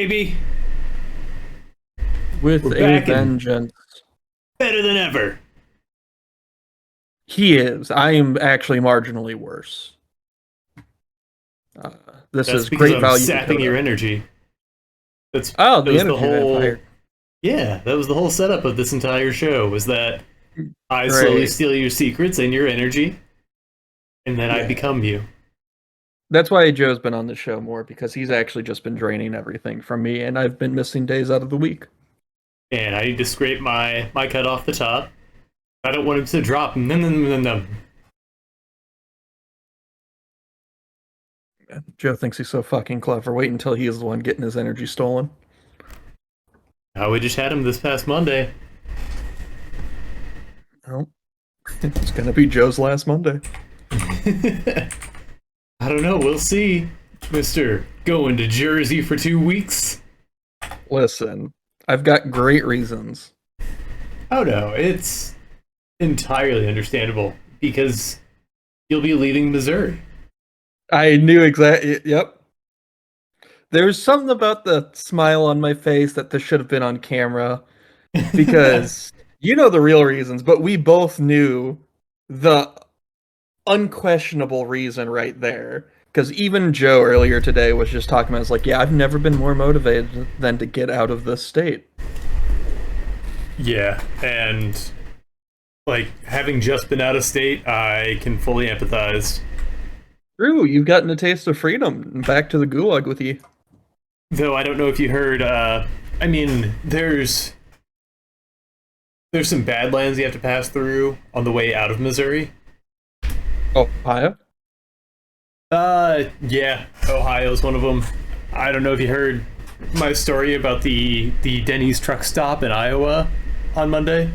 baby. With We're a back and vengeance. better than ever. He is. I am actually marginally worse. Uh, this That's is because great I'm value, sapping your Dakota. energy. That's Oh, that the was the energy whole vampire. yeah, that was the whole setup of this entire show was that I slowly Right. steal your secrets and your energy, and then I Yeah. become you. That's why Joe's been on the show more because he's actually just been draining everything from me, and I've been missing days out of the week. And I need to scrape my cut off the top. I don't want him to drop. No, no, no, no, no. Joe thinks he's so fucking clever. Wait until he is the one getting his energy stolen. We just had him this past Monday. Oh, it's gonna be Joe's last Monday. I don't know. We'll see, Mister. Going to Jersey for 2 weeks. Listen, I've got great reasons. Oh no, it's entirely understandable because you'll be leaving Missouri. I knew exactly. Yep. There's something about the smile on my face that this should have been on camera because you know the real reasons, but we both knew the unquestionable reason right there. Because even Joe earlier today was just talking about, it's like, yeah, I've never been more motivated than to get out of this state. Yeah, and like having just been out of state, I can fully empathize. True, you've gotten a taste of freedom and back to the gulag with you. Though I don't know if you heard. I mean, there's some badlands you have to pass through on the way out of Missouri. Ohio? Yeah, Ohio's one of them. I don't know if you heard my story about the Denny's truck stop in Iowa on Monday.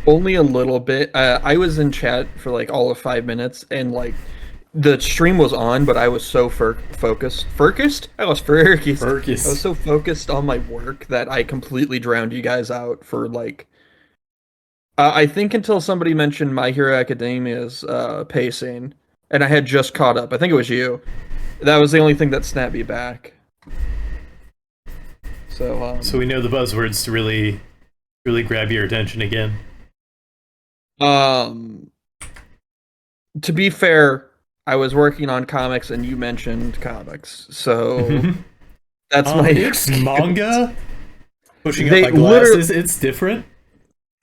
Only a little bit. I was in chat for like all of 5 minutes, and like the stream was on, but I was so focused. Focused? I was focused. I was Burgess. so focused on my work that I completely drowned you guys out for like. I think until somebody mentioned My Hero Academia's pacing, and I had just caught up. I think it was you. That was the only thing that snapped me back. So, So we know the buzzwords to really grab your attention again. um, to be fair, I was working on comics, and you mentioned comics, so that's my It's excuse. manga. Pushing up They my literally, glasses. It's different.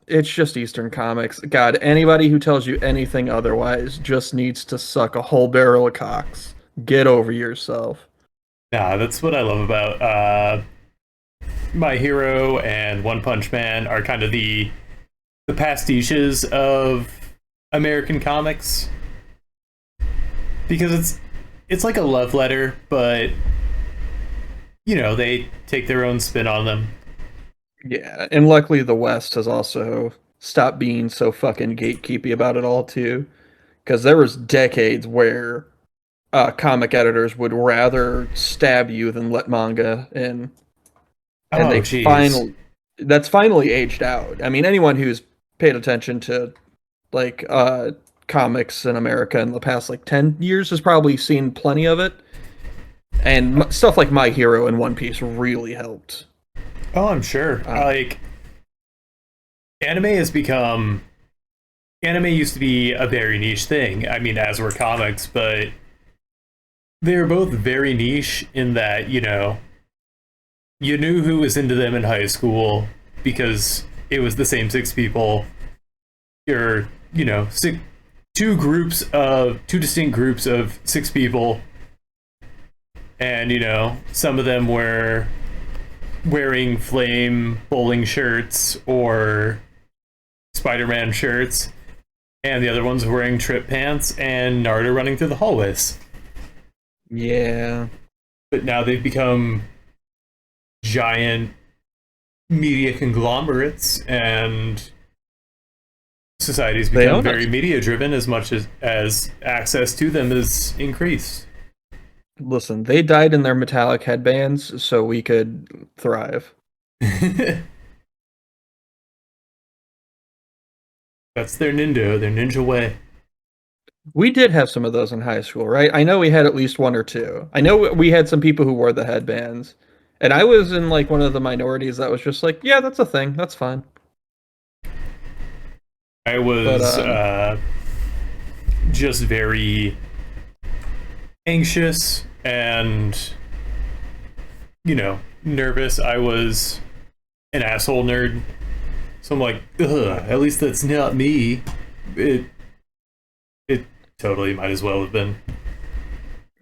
it's just Eastern comics. God, anybody who tells you anything otherwise just needs to suck a whole barrel of cocks. Get over yourself. Nah, that's what I love about My Hero and One Punch Man are kind of the pastiches of American comics because it's like a love letter, but you know they take their own spin on them. Yeah, and luckily the West has also stopped being so fucking gatekeepy about it all too. Because there was decades where comic editors would rather stab you than let manga in, and Oh, jeez. that's finally aged out. I mean, anyone who's paid attention to like comics in America in the past like 10 years has probably seen plenty of it. And stuff like My Hero and One Piece really helped. Oh, I'm sure. Uh, Like anime has become anime used to be a very niche thing. I mean, as were comics, but they're both very niche in that, you knew who was into them in high school because it was the same six people. You're, two distinct groups of six people, and some of them were wearing flame bowling shirts or Spider-Man shirts, and the other ones wearing trip pants and Naruto running through the hallways. yeah, But now they've become giant media conglomerates, and society's they become own very us. media driven as much as access to them is increased. Listen, they died in their metallic headbands so we could thrive. That's their ninja way. We did have some of those in high school, right? I know we had at least one or two. I know we had some people who wore the headbands, And I was in like one of the minorities that was just like, yeah, that's a thing. That's fine. I But was just very anxious and, nervous. I was an asshole nerd. So I'm like, ugh, at least that's not me. It totally might as well have been.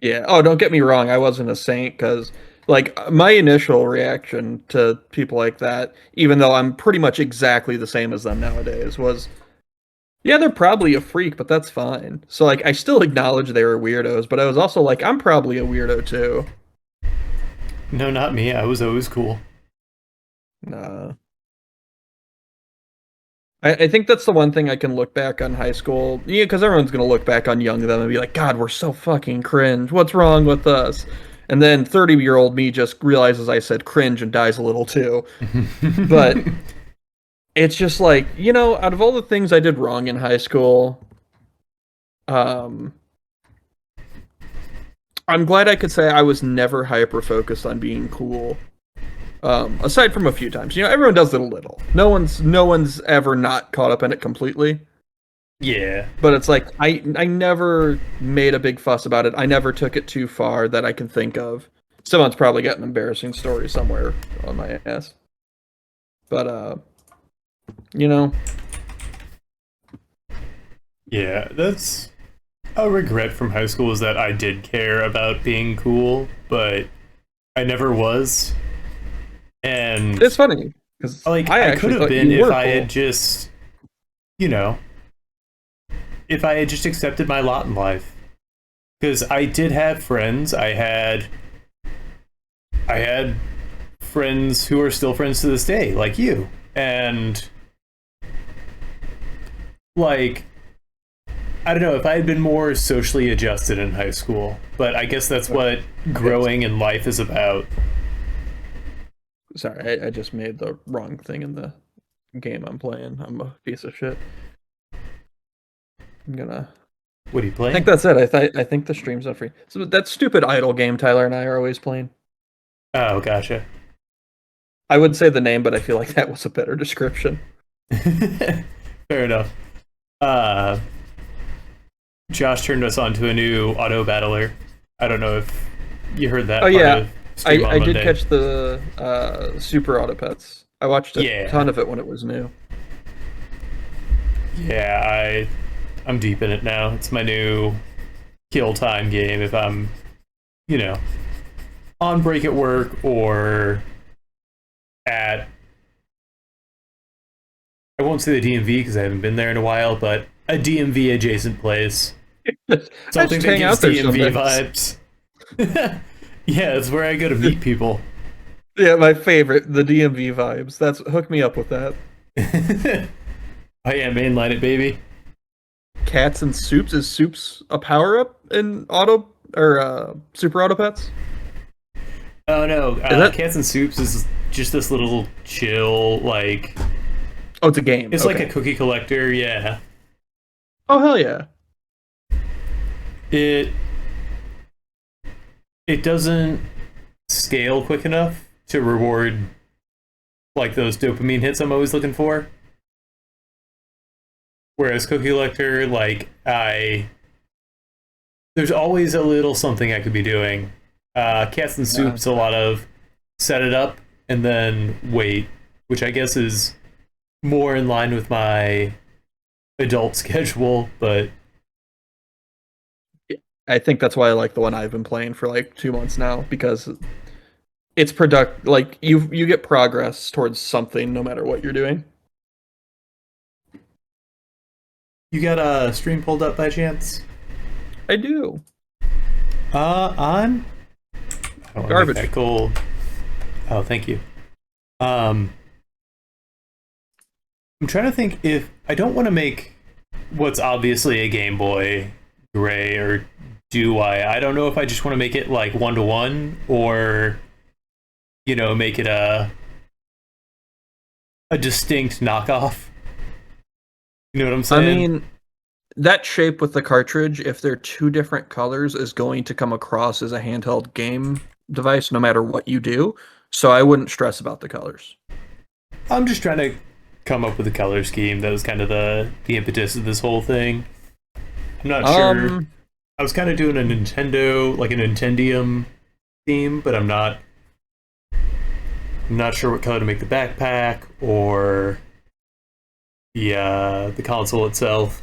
yeah. Oh, don't get me wrong. I wasn't a saint because like my initial reaction to people like that, even though I'm pretty much exactly the same as them nowadays, was yeah, they're probably a freak, but that's fine. So like I still acknowledge they were weirdos, but I was also like, I'm probably a weirdo too. No, not me. I was always cool. Nah. I think that's the one thing I can look back on high school. Yeah, because everyone's gonna look back on young them and be like, God, we're so fucking cringe. What's wrong with us? And then 30-year-old me just realizes I said cringe and dies a little too. But it's just like, out of all the things I did wrong in high school, um, I'm glad I could say I was never hyper focused on being cool. Aside from a few times, everyone does it a little. No one's ever not caught up in it completely. Yeah. But it's like I never made a big fuss about it. I never took it too far that I can think of. Someone's probably got an embarrassing story somewhere on my ass. But you know, Yeah, that's a regret from high school is that I did care about being cool, but I never was. And it's funny because like I I could actually have thought been you if were I cool. had just, you know, if I had just accepted my lot in life. Because I did have friends. I had friends who are still friends to this day, like you. And like I don't know if I had been more socially adjusted in high school, but I guess that's what Yes. growing in life is about. Sorry, I just made the wrong thing in the game I'm playing. I'm a piece of shit. I'm gonna. What are you I think playing? that's it. I think the stream's not free. So that stupid idle game Tyler and I are always playing. Oh, gotcha. I would say the name, but I feel like that was a better description. Fair enough. Uh, Josh turned us on to a new auto battler. I don't know if you heard Oh that part yeah, of stream I on did Monday. catch the Super Auto Pets. I watched a Yeah, ton of it when it was new. yeah. I'm deep in it now. It's my new kill time game. If I'm, you know, on break at work or at I won't say the DMV because I haven't been there in a while, but a DMV adjacent place. I Something just that hang gives out there DMV some days. vibes. Yeah, it's where I go to meet people. Yeah, my favorite, the DMV vibes. That's hook me up with that. Oh yeah, mainline it, baby. Cats and soups is soups a power up in auto or Super Auto Pets? Oh no, Is that? Cats and Soups is just this little chill, like Oh, it's a game. it's like a Okay. cookie collector. Yeah, Oh hell yeah. it it doesn't scale quick enough to reward like those dopamine hits I'm always looking for. Whereas cookie collector, like there's always a little something I could be doing. Cats and Soups, a lot of set it up and then wait, which I guess is more in line with my adult schedule, but I think that's why I like the one I've been playing for like 2 months now because it's product like you get progress towards something no matter what you're doing. you got a stream pulled up by chance? I do. On? I don't want to make Garbage. that gold. Oh, thank you. Um, I'm trying to think if I don't want to make what's obviously a Game Boy gray, or do I? I don't know if I just want to make it like 1-to-1 or make it a distinct knockoff. You know what I'm I saying? mean, that shape with the cartridge, if they're two different colors, is going to come across as a handheld game device no matter what you do. So I wouldn't stress about the colors. I'm just trying to come up with a color scheme that was kind of the impetus of this whole thing. I'm not sure. Um, I was kind of doing a Nintendo, like a Nintendium theme, but I'm not sure what color to make the backpack or the console itself.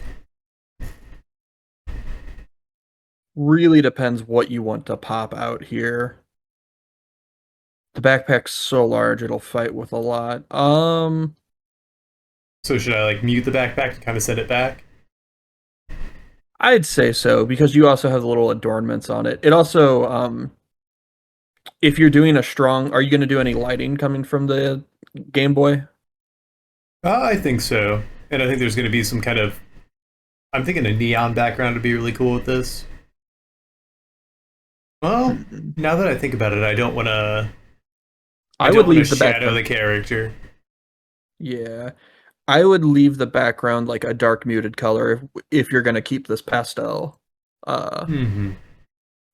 really depends what you want to pop out here. The backpack's so large it'll fight with a lot. So should I like mute the backpack to kind of set it back? I'd say so because you also have little adornments on it. It also, if you're doing a strong, are you going to do any lighting coming from the Game Boy? I think so, and I think there's going to be some kind of. I'm thinking a neon background would be really cool with this. Well, Hmm. now that I think about it, I don't want to. I I don't would want to leave the shadow background. the character. Yeah, I would leave the background like a dark muted color if you're going to keep this pastel uh Hmm.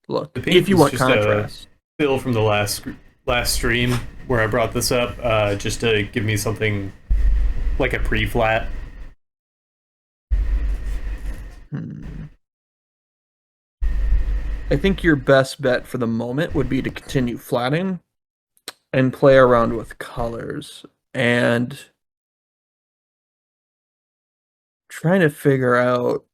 The look. If pink you was want just a contrast. fill from the last stream where I brought this up, just to give me something like a pre-flat. Hmm. I think your best bet for the moment would be to continue flatting and play around with colors and trying to figure out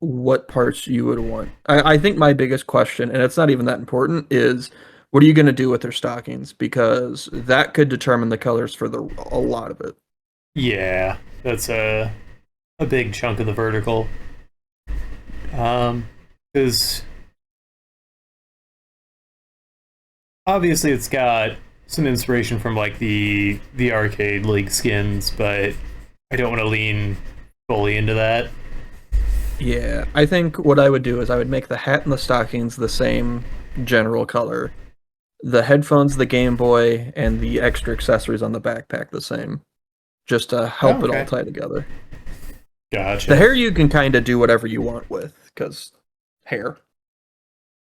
what parts you would want. I think my biggest question, and it's not even that important, is what are you going to do with their stockings? Because that could determine the colors for a lot of it. Yeah, that's a big chunk of the vertical. Because obviously it's got some inspiration from like the arcade league skins, but I don't want to lean fully into that. Yeah, I think what I would do is I would make the hat and the stockings the same general color, the headphones, the Game Boy, and the extra accessories on the backpack the same, just to Oh, help it all okay, tie together. The gotcha. hair you can kind of do whatever you want with, because hair.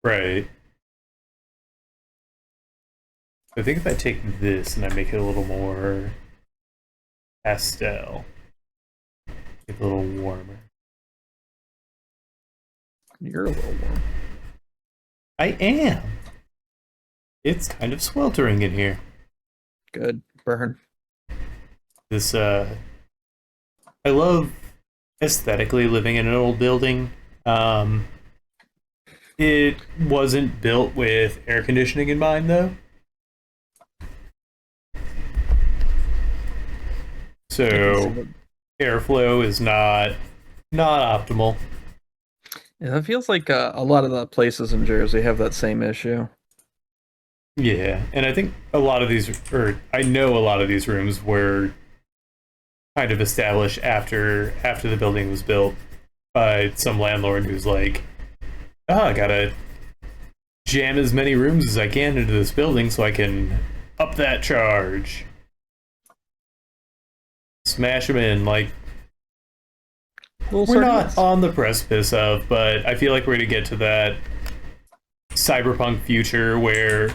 Right. I think if I take this and I make it a little more pastel, make it a little warmer. You're a little warm. I am. It's kind of sweltering in here. Good. Burn. This I love aesthetically living in an old building. Um, it wasn't built with air conditioning in mind, though. I can see So that. airflow is not optimal. Yeah, it feels like a lot of the places in Jersey have that same issue. Yeah, and I think a lot of these, or I know a lot of these rooms were kind of established after the building was built by some landlord who's like, "Oh, I gotta jam as many rooms as I can into this building so I can up that charge, smash them in." Like Little we're not sardines. on the precipice of, but I feel like we're gonna get to that cyberpunk future where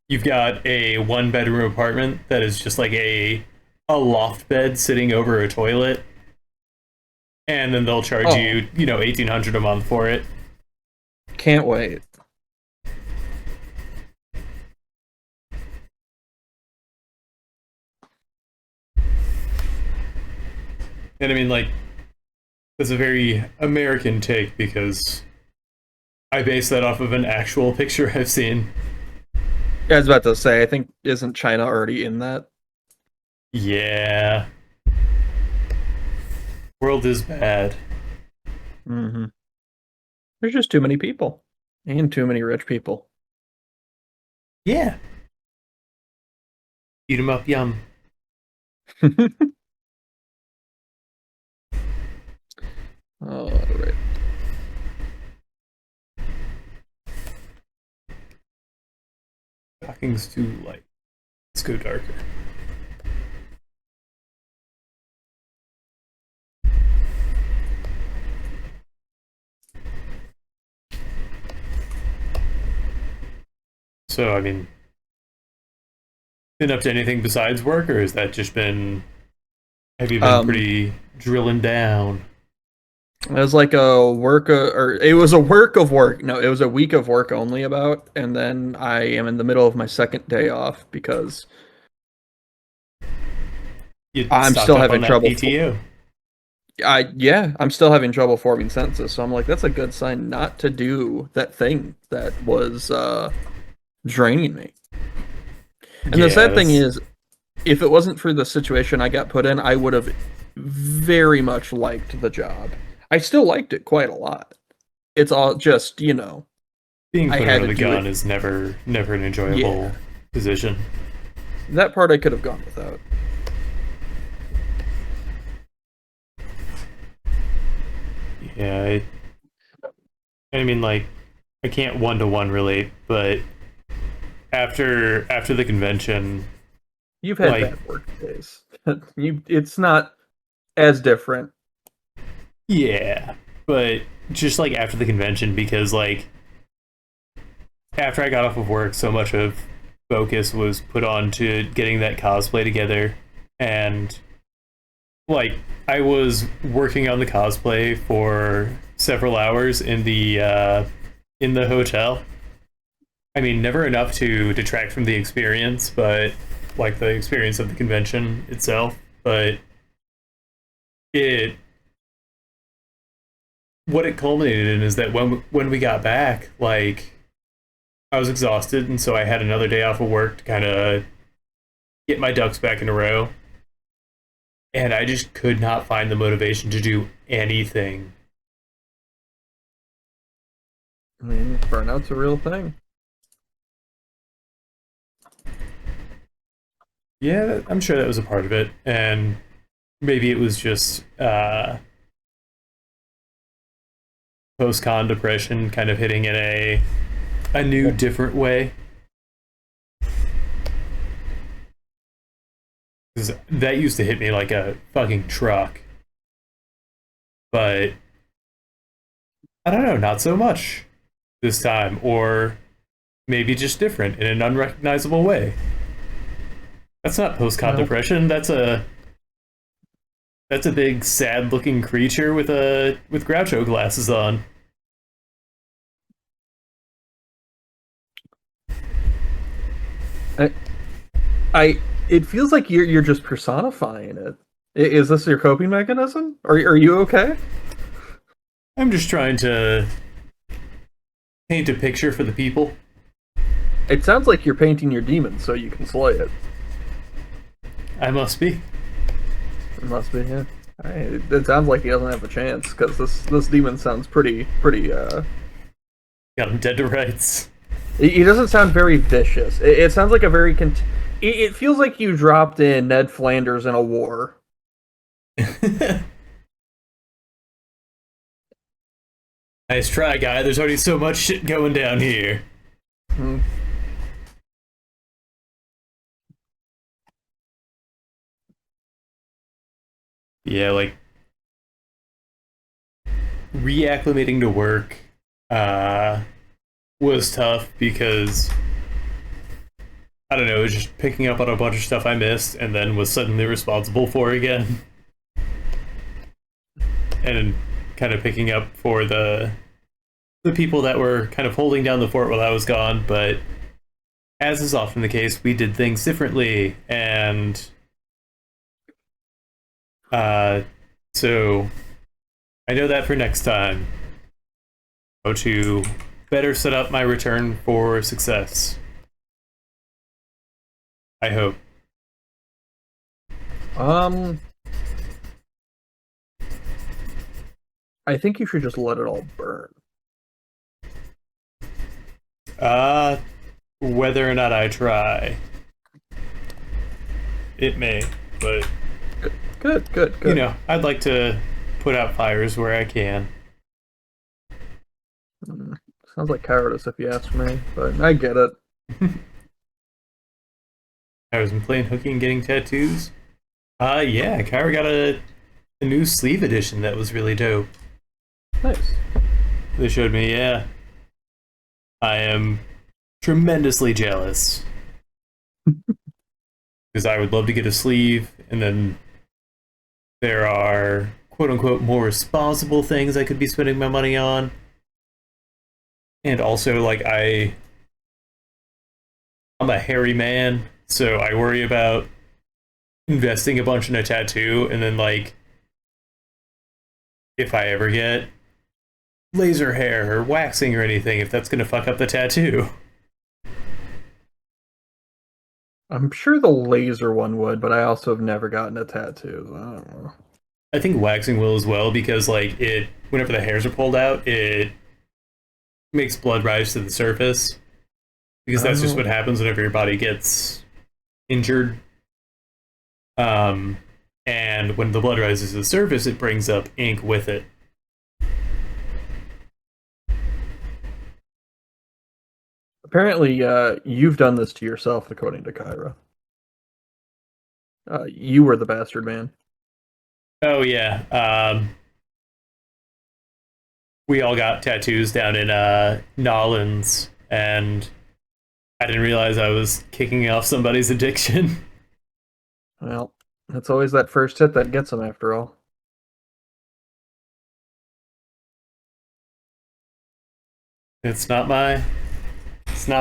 you've got a one bedroom apartment that is just like a loft bed sitting over a toilet, and then they'll charge Oh, you 1,800 a month for it. can't wait. And I mean, like, that's a very American take because I base that off of an actual picture I've seen. Yeah, I was about to say, I think isn't China already in that? Yeah, world is bad. Hmm. There's just too many people and too many rich people. Yeah, eat 'em up, yum. All right. Shocking's too light. Let's go darker. So I mean, Been up to anything besides work, or has that just been? Have you been Um, pretty drilling down? it was like a work, or it was a work of work. No, it was a week of work only about, and then I am in the middle of my second day off because You I'm stocked still up on having that trouble. PTO. I'm still having trouble forming sentences. So I'm like, that's a good sign not to do that thing that was draining me. And the Yeah, sad thing that's is, if it wasn't for the situation I got put in, I would have very much liked the job. I still liked it quite a lot. It's all just, being I put had under to the do it. gun is never an enjoyable Yeah, position. that part I could have gone without. Yeah, I mean, like, I can't one to one relate, but after the convention, You've had like, bad work days. It's not as different. yeah, but just like after the convention, because like after I got off of work, so much of focus was put on to getting that cosplay together, and like I was working on the cosplay for several hours in the hotel. I mean, never enough to detract from the experience, but like the experience of the convention itself. But it what it culminated in is that when we got back, like I was exhausted, and so I had another day off of work to kind of get my ducks back in a row, and I just could not find the motivation to do anything. I mean, burnout's a real thing. Yeah, I'm sure that was a part of it, and maybe it was just post-con depression kind of hitting in a new, different way. 'Cause that used to hit me like a fucking truck, but I don't know, not so much this time, or maybe just different in an unrecognizable way. That's not post-con Well, depression. That's a big, sad-looking creature with Groucho glasses on. I, it feels like you're just personifying it. Is this your coping mechanism? Are you okay? I'm just trying to paint a picture for the people. It sounds like you're painting your demon so you can slay it. I must be. It must be, yeah. It sounds like he doesn't have a chance because this demon sounds pretty. Got him dead to rights. He doesn't sound very vicious. It sounds like a very it feels like you dropped in Ned Flanders in a war. Nice try, guy. There's already so much shit going down here. Hmm. Yeah, like reacclimating to work uh, was tough because I don't know, it was just picking up on a bunch of stuff I missed and then was suddenly responsible for again, and kind of picking up for the people that were kind of holding down the fort while I was gone. But as is often the case, we did things differently, and uh, so I know that for next time. How to better set up my return for success. I hope. Um, I think you should just let it all burn. Uh, whether or not I try, it may. But, you Good. know, I'd like to put out fires where I can. Hmm. Sounds like cowardice if you ask me, but I get it. I was been playing hooky and getting tattoos. Yeah, Kyra got a new sleeve edition that was really dope. Nice. They showed me, yeah. I am tremendously jealous. because I would love to get a sleeve, and then there are quote unquote more responsible things I could be spending my money on. And also, like, I'm a hairy man, so I worry about investing a bunch in a tattoo, and then, like, if I ever get laser hair or waxing or anything, if that's gonna fuck up the tattoo. I'm sure the laser one would, but I also have never gotten a tattoo. I don't know. I think waxing will as well, because, like, it, whenever the hairs are pulled out, it makes blood rise to the surface, because that's just Oh, what happens whenever your body gets injured. And when the blood rises to the surface, it brings up ink with it. apparently, you've done this to yourself, according to Kyra. You were the bastard man. Oh yeah, we all got tattoos down in Nolans, and I didn't realize I was kicking off somebody's addiction. Well, it's always that first hit that gets them, after all. It's not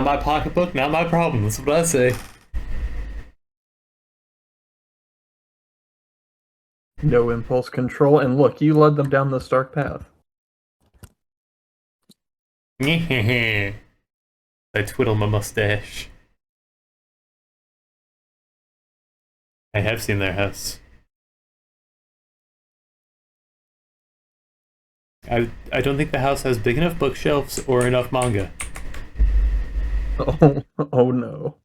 my pocketbook, not my problem. That's what I say. No impulse control, and look, you led them down this dark path. I twiddle my mustache. I have seen their house. I don't think the house has big enough bookshelves or enough manga. Oh, oh no.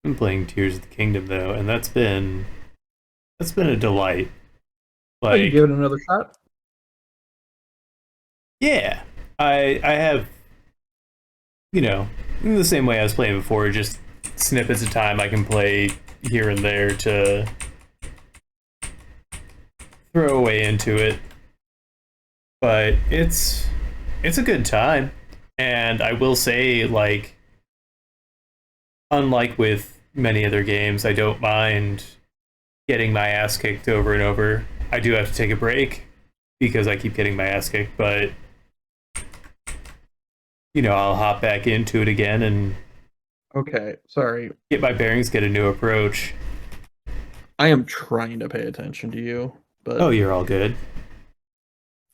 I'm playing Tears of the Kingdom though, and that's been a delight. Oh, you give Like, it another shot? yeah, I have, in the same way I was playing before, just snippets of time I can play here and there to throw away into it. But it's a good time, and I will say, like, unlike with many other games, I don't mind getting my ass kicked over and over. I do have to take a break because I keep getting my ass kicked, but I'll hop back into it again and Okay, sorry. get my bearings, get a new approach. I am trying to pay attention to you, but Oh, you're all good.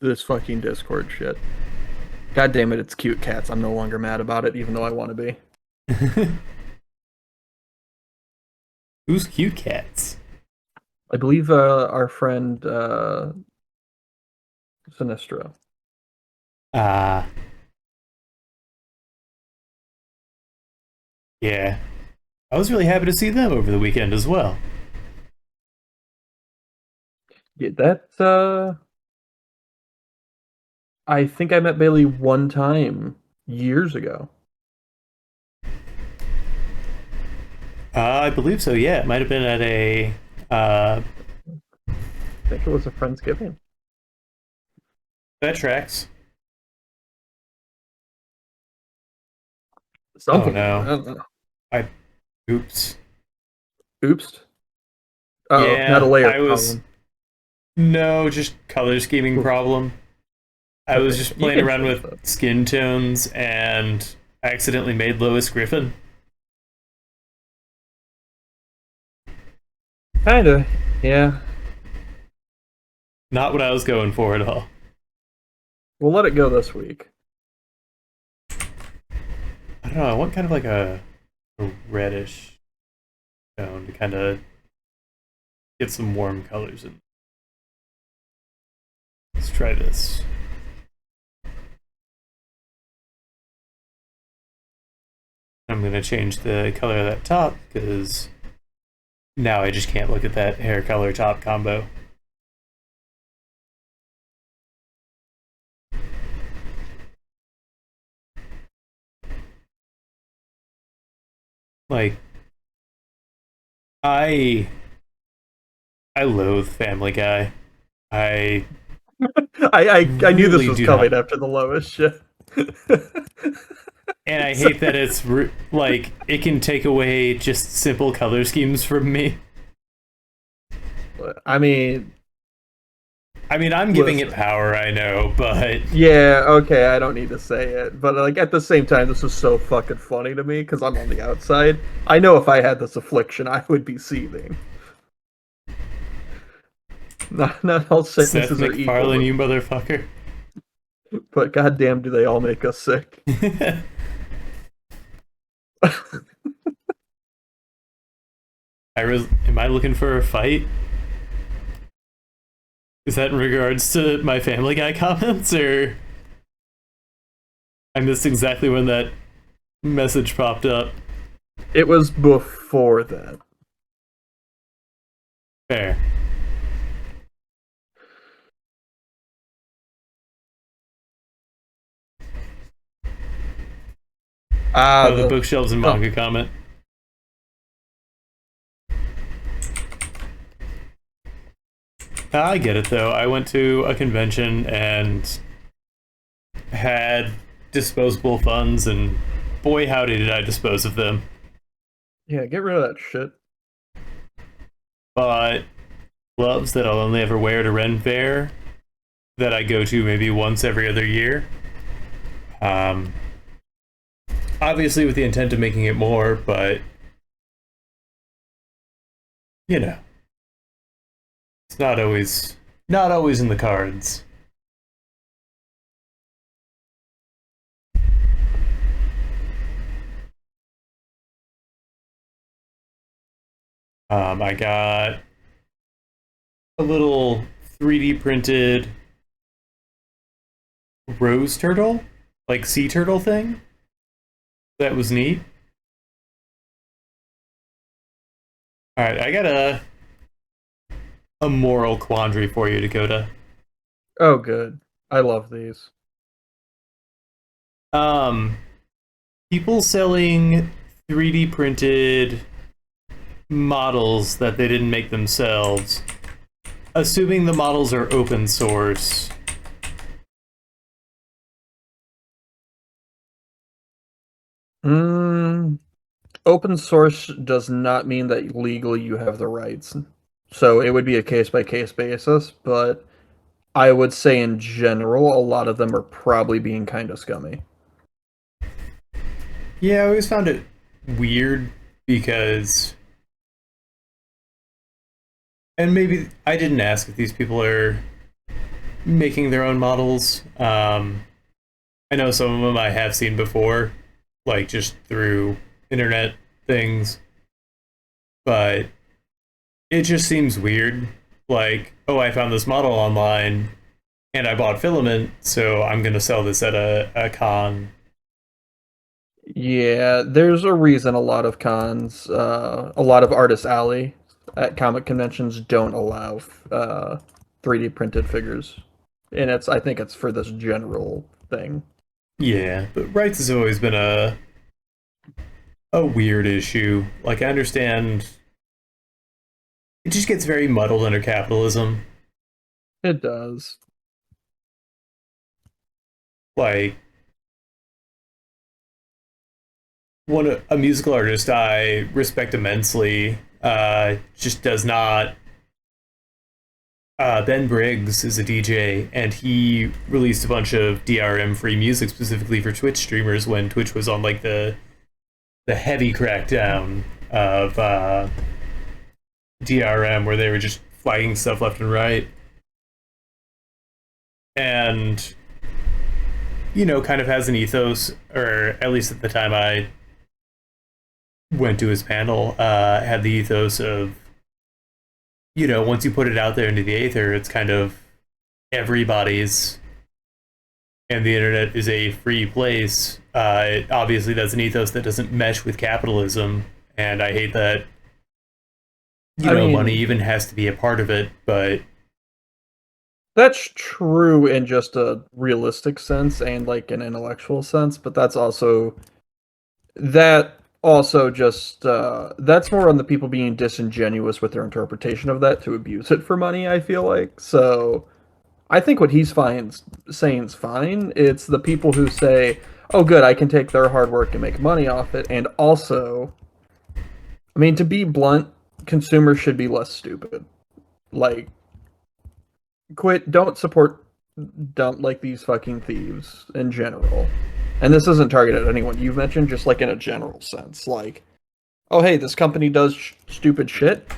this fucking Discord shit. God damn it, it's cute cats. I'm no longer mad about it, even though I want to be. Who's cute cats? I believe our friend Sinestro. Ah, yeah. I was really happy to see them over the weekend as well. Yeah, that I think I met Bailey one time years ago. I believe so. Yeah, it might have been at a. Uh, I think it was a Friendsgiving. that tracks. Oh Something like that. I no, don't know. I. Oops. Oops. Oh, not a Yeah, layer I was. problem. No, just color scheming Oof. problem. I was Okay, just you playing can around change with that. skin tones and I accidentally made Lois Griffin. Kinda. Yeah. Not what I was going for at all. We'll let it go this week. I don't know. I want kind of like a reddish tone to kind of get some warm colors in. Let's try this. I'm going to change the color of that top because now I just can't look at that hair color top combo. Like, I I loathe Family Guy. I I knew this really was do not. coming after the lowest shit. And I So, hate that it's like it can take away just simple color schemes from me. I mean, I mean, I'm giving it listen. power, I know, but Yeah, okay, I don't need to say it, but like at the same time, this is so fucking funny to me because I'm on the outside. I know if I had this affliction, I would be seething. Not all Seth sicknesses are MacFarlane, equal, you motherfucker. but goddamn, do they all make us sick? Am I looking for a fight? Is that in regards to my Family Guy comments, or I missed exactly when that message popped up? It was before that. Fair. Ah, Oh, the the bookshelves and oh, manga comment. I get it though. I went to a convention and had disposable funds, and boy, howdy did I dispose of them. yeah, get rid of that shit. But gloves that I'll only ever wear to Ren Fair that I go to maybe once every other year. Um, Obviously with the intent of making it more, but you know, it's not always in the cards. I got a little 3D printed rose turtle, like sea turtle thing. That was neat. All right, I got a moral quandary for you, Dakota. Oh, good. I love these. Um, People selling 3D printed models that they didn't make themselves, assuming the models are open source. Mm, open source does not mean that legally you have the rights. So it would be a case by case basis, but I would say in general, a lot of them are probably being kind of scummy. Yeah, I always found it weird because, and maybe I didn't ask if these people are making their own models. I know some of them I have seen before, like just through internet things, but it just seems weird. Like, oh, I found this model online and I bought filament, so I'm going to sell this at a con. Yeah, there's a reason a lot of cons, a lot of Artist Alley at comic conventions don't allow 3D printed figures. And I think it's for this general thing. Yeah, but rights has always been a weird issue. Like, I understand it just gets very muddled under capitalism. It does. Like, one a musical artist I respect immensely just does not. Ben Briggs is a DJ, and he released a bunch of DRM free music specifically for Twitch streamers when Twitch was on like the heavy crackdown of DRM, where they were just flagging stuff left and right, and kind of has an ethos, or at least at the time I went to his panel, had the ethos of once you put it out there into the aether, it's kind of everybody's, and the internet is a free place. Obviously, that's an ethos that doesn't mesh with capitalism, and I hate that. I Money mean, even has to be a part of it, but that's true in just a realistic sense and like an intellectual sense, but that also just that's more on the people being disingenuous with their interpretation of that to abuse it for money. I feel like so. I think what he's fine saying is fine. It's the people who say, "Oh, good, I can take their hard work and make money off it," and also, I mean, to be blunt, consumers should be less stupid. Like, quit, don't support, don't like these fucking thieves in general. And this isn't targeted at anyone you've mentioned, just like in a general sense. Like, oh, hey, this company does stupid shit.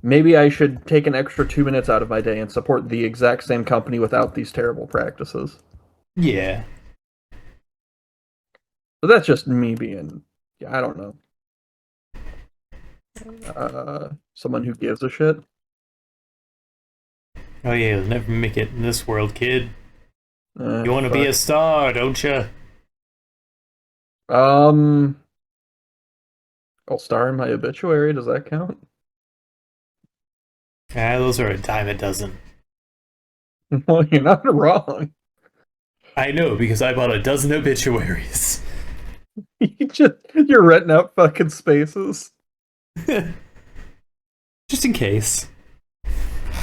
Maybe I should take an extra 2 minutes out of my day and support the exact same company without these terrible practices. Yeah. But that's just me being, yeah, I don't know, someone who gives a shit. Oh yeah, you'll never make it in this world, kid. You want to be a Fuck. star, don't you? Um, I'll star in my obituary. Does that count? Ah, those are a dime a dozen. Well, you're not wrong. I know because I bought a dozen obituaries. You're renting out fucking spaces. Just in case.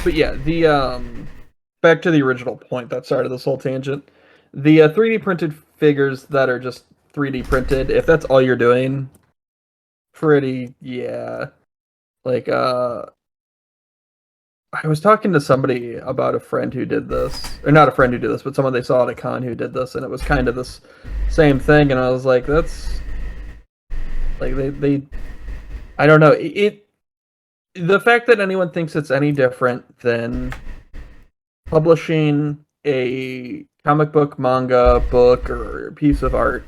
But yeah, the back to the original point that started this whole tangent. The 3D printed figures that are just 3D printed, if that's all you're doing, pretty yeah. Like I was talking to somebody about a friend who did this, or not a friend who did this, but someone they saw at a con who did this, and it was kind of this same thing, and I was like, that's like they I don't know it. The fact that anyone thinks it's any different than publishing a comic book, manga, book, or piece of art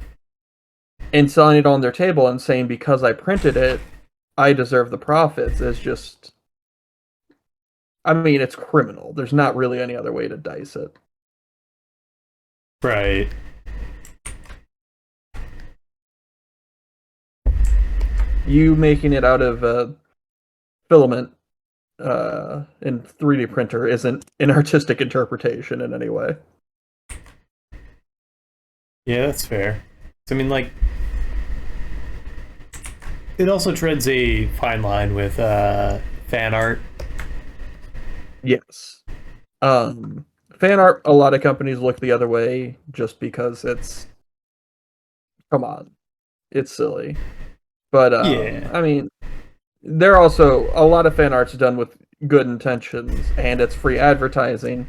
and selling it on their table and saying because I printed it, I deserve the profits is just. I mean, it's criminal. There's not really any other way to dice it. Right. You making it out of filament in 3D printer isn't an artistic interpretation in any way. Yeah, that's fair. So, I mean, like, it also treads a fine line with fan art. Yes. Um, Fan art, a lot of companies look the other way just because it's, come on, it's silly. But Yeah. I mean, there are also a lot of fan art's done with good intentions, and it's free advertising.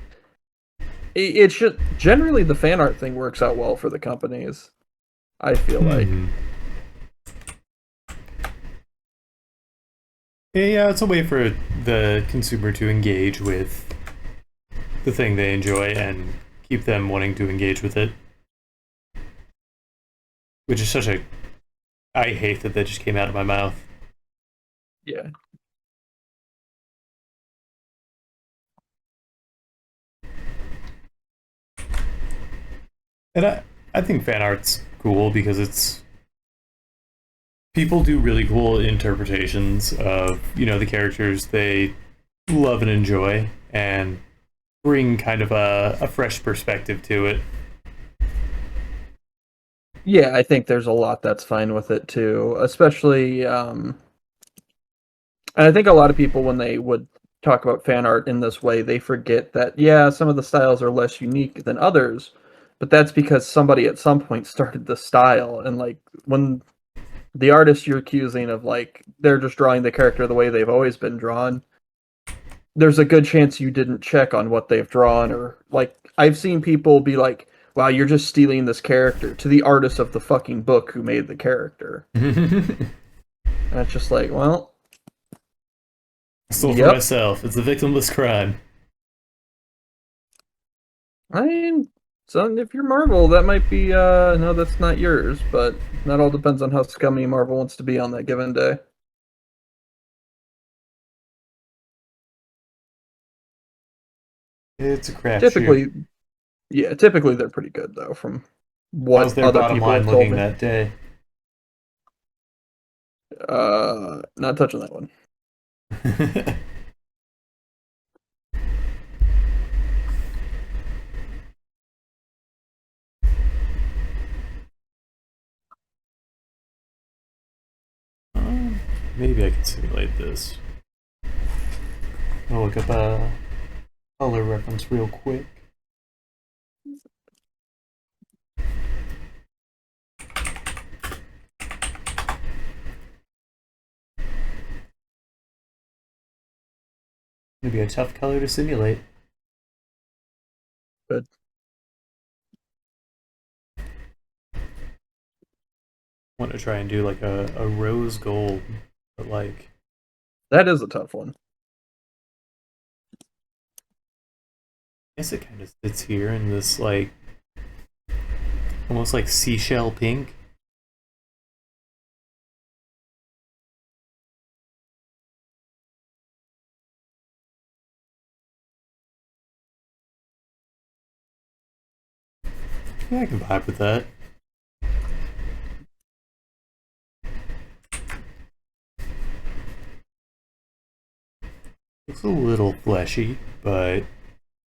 It should generally the fan art thing works out well for the companies. I feel like. Hmm. Yeah, it's a way for the consumer to engage with the thing they enjoy and keep them wanting to engage with it. Which is such a. I hate that just came out of my mouth. Yeah. And I think fan art's cool because it's. People do really cool interpretations of, the characters they love and enjoy and bring kind of a fresh perspective to it. Yeah, I think there's a lot that's fine with it too, especially and I think a lot of people when they would talk about fan art in this way, they forget that yeah, some of the styles are less unique than others, but that's because somebody at some point started the style and like when the artist you're accusing of like they're just drawing the character the way they've always been drawn, there's a good chance you didn't check on what they've drawn or like I've seen people be like, "Wow, you're just stealing this character," to the artist of the fucking book who made the character. And it's just like, well, Stole for yep. myself. It's a victimless crime. I mean, so if you're Marvel, that might be no, that's not yours, but that all depends on how scummy Marvel wants to be on that given day. It's a crapshoot. Typically, yeah, typically they're pretty good though, from How's what their other bottom people line have told looking me. that day? Not touching that one. maybe I can simulate this. I'll look up a color reference real quick. It'd be a tough color to simulate. Good. Want to try and do like a rose gold, but like That is a tough one. I guess it kind of sits here in this like almost like seashell pink. Yeah, I can vibe with that. Looks a little fleshy, but I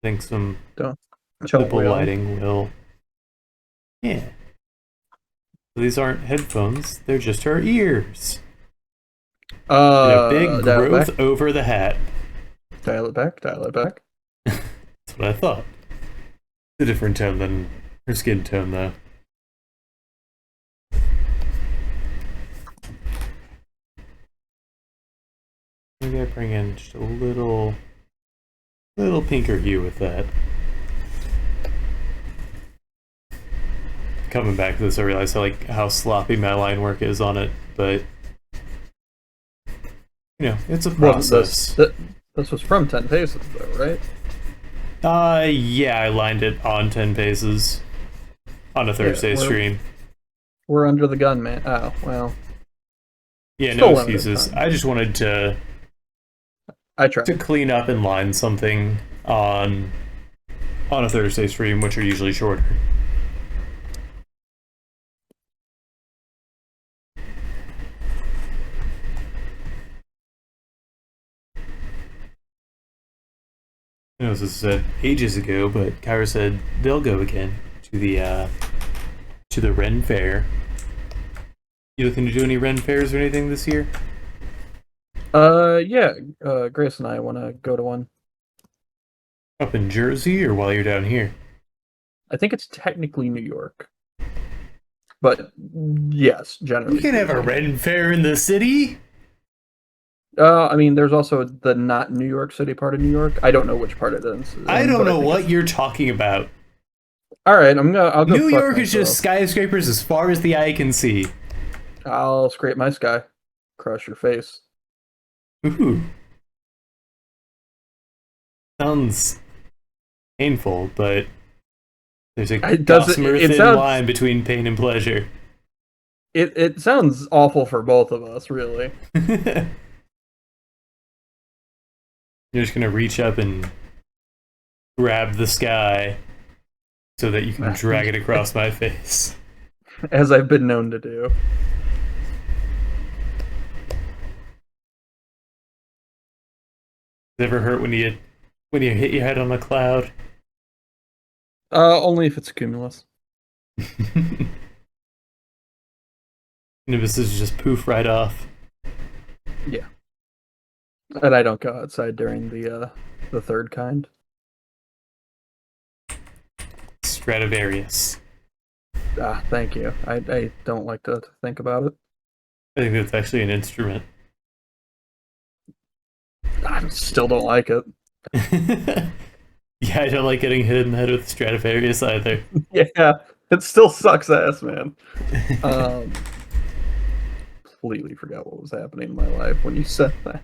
think some Don't simple will. lighting will. Yeah. These aren't headphones, they're just our ears. And a big Dial it growth back. over the hat. Dial it back. Dial it back. That's what I thought. It's a different tone than her skin tone, though. Maybe I bring in just a little pinker hue with that. Coming back to this, I realized how sloppy my line work is on it, but you know, it's a process. This was from 10 Paces, though, right? Yeah, I lined it on 10 paces on a Thursday stream. We're under the gun, man. Oh, well. Yeah, Still no limited excuses. time. I just wanted to clean up and line something on a Thursday stream, which are usually shorter. I know this was said ages ago, but Kyra said they'll go again to the Ren Fair. You looking to do any Ren Fairs or anything this year? Yeah. Grace and I want to go to one. Up in Jersey or while you're down here? I think it's technically New York. But, yes, generally. We can have a Ren Fair in the city? I mean, there's also the not New York City part of New York. I don't know which part it is. I don't know what you're talking about. All right, I'll go. New York is just skyscrapers as far as the eye can see. I'll scrape my sky, crush your face. Ooh. Sounds painful, but there's a gossamer thin line between pain and pleasure. It sounds awful for both of us, really. You're just gonna reach up and grab the sky so that you can drag it across my face. As I've been known to do. Does it ever hurt when you hit your head on a cloud? Only if it's cumulus. Nimbus is just poof right off. Yeah. And I don't go outside during the third kind. Stradivarius. Thank you. I don't like to think about it. I think that's actually an instrument. I still don't like it. Yeah, I don't like getting hit in the head with Stradivarius either. Yeah, it still sucks ass, man. Completely forgot what was happening in my life when you said that.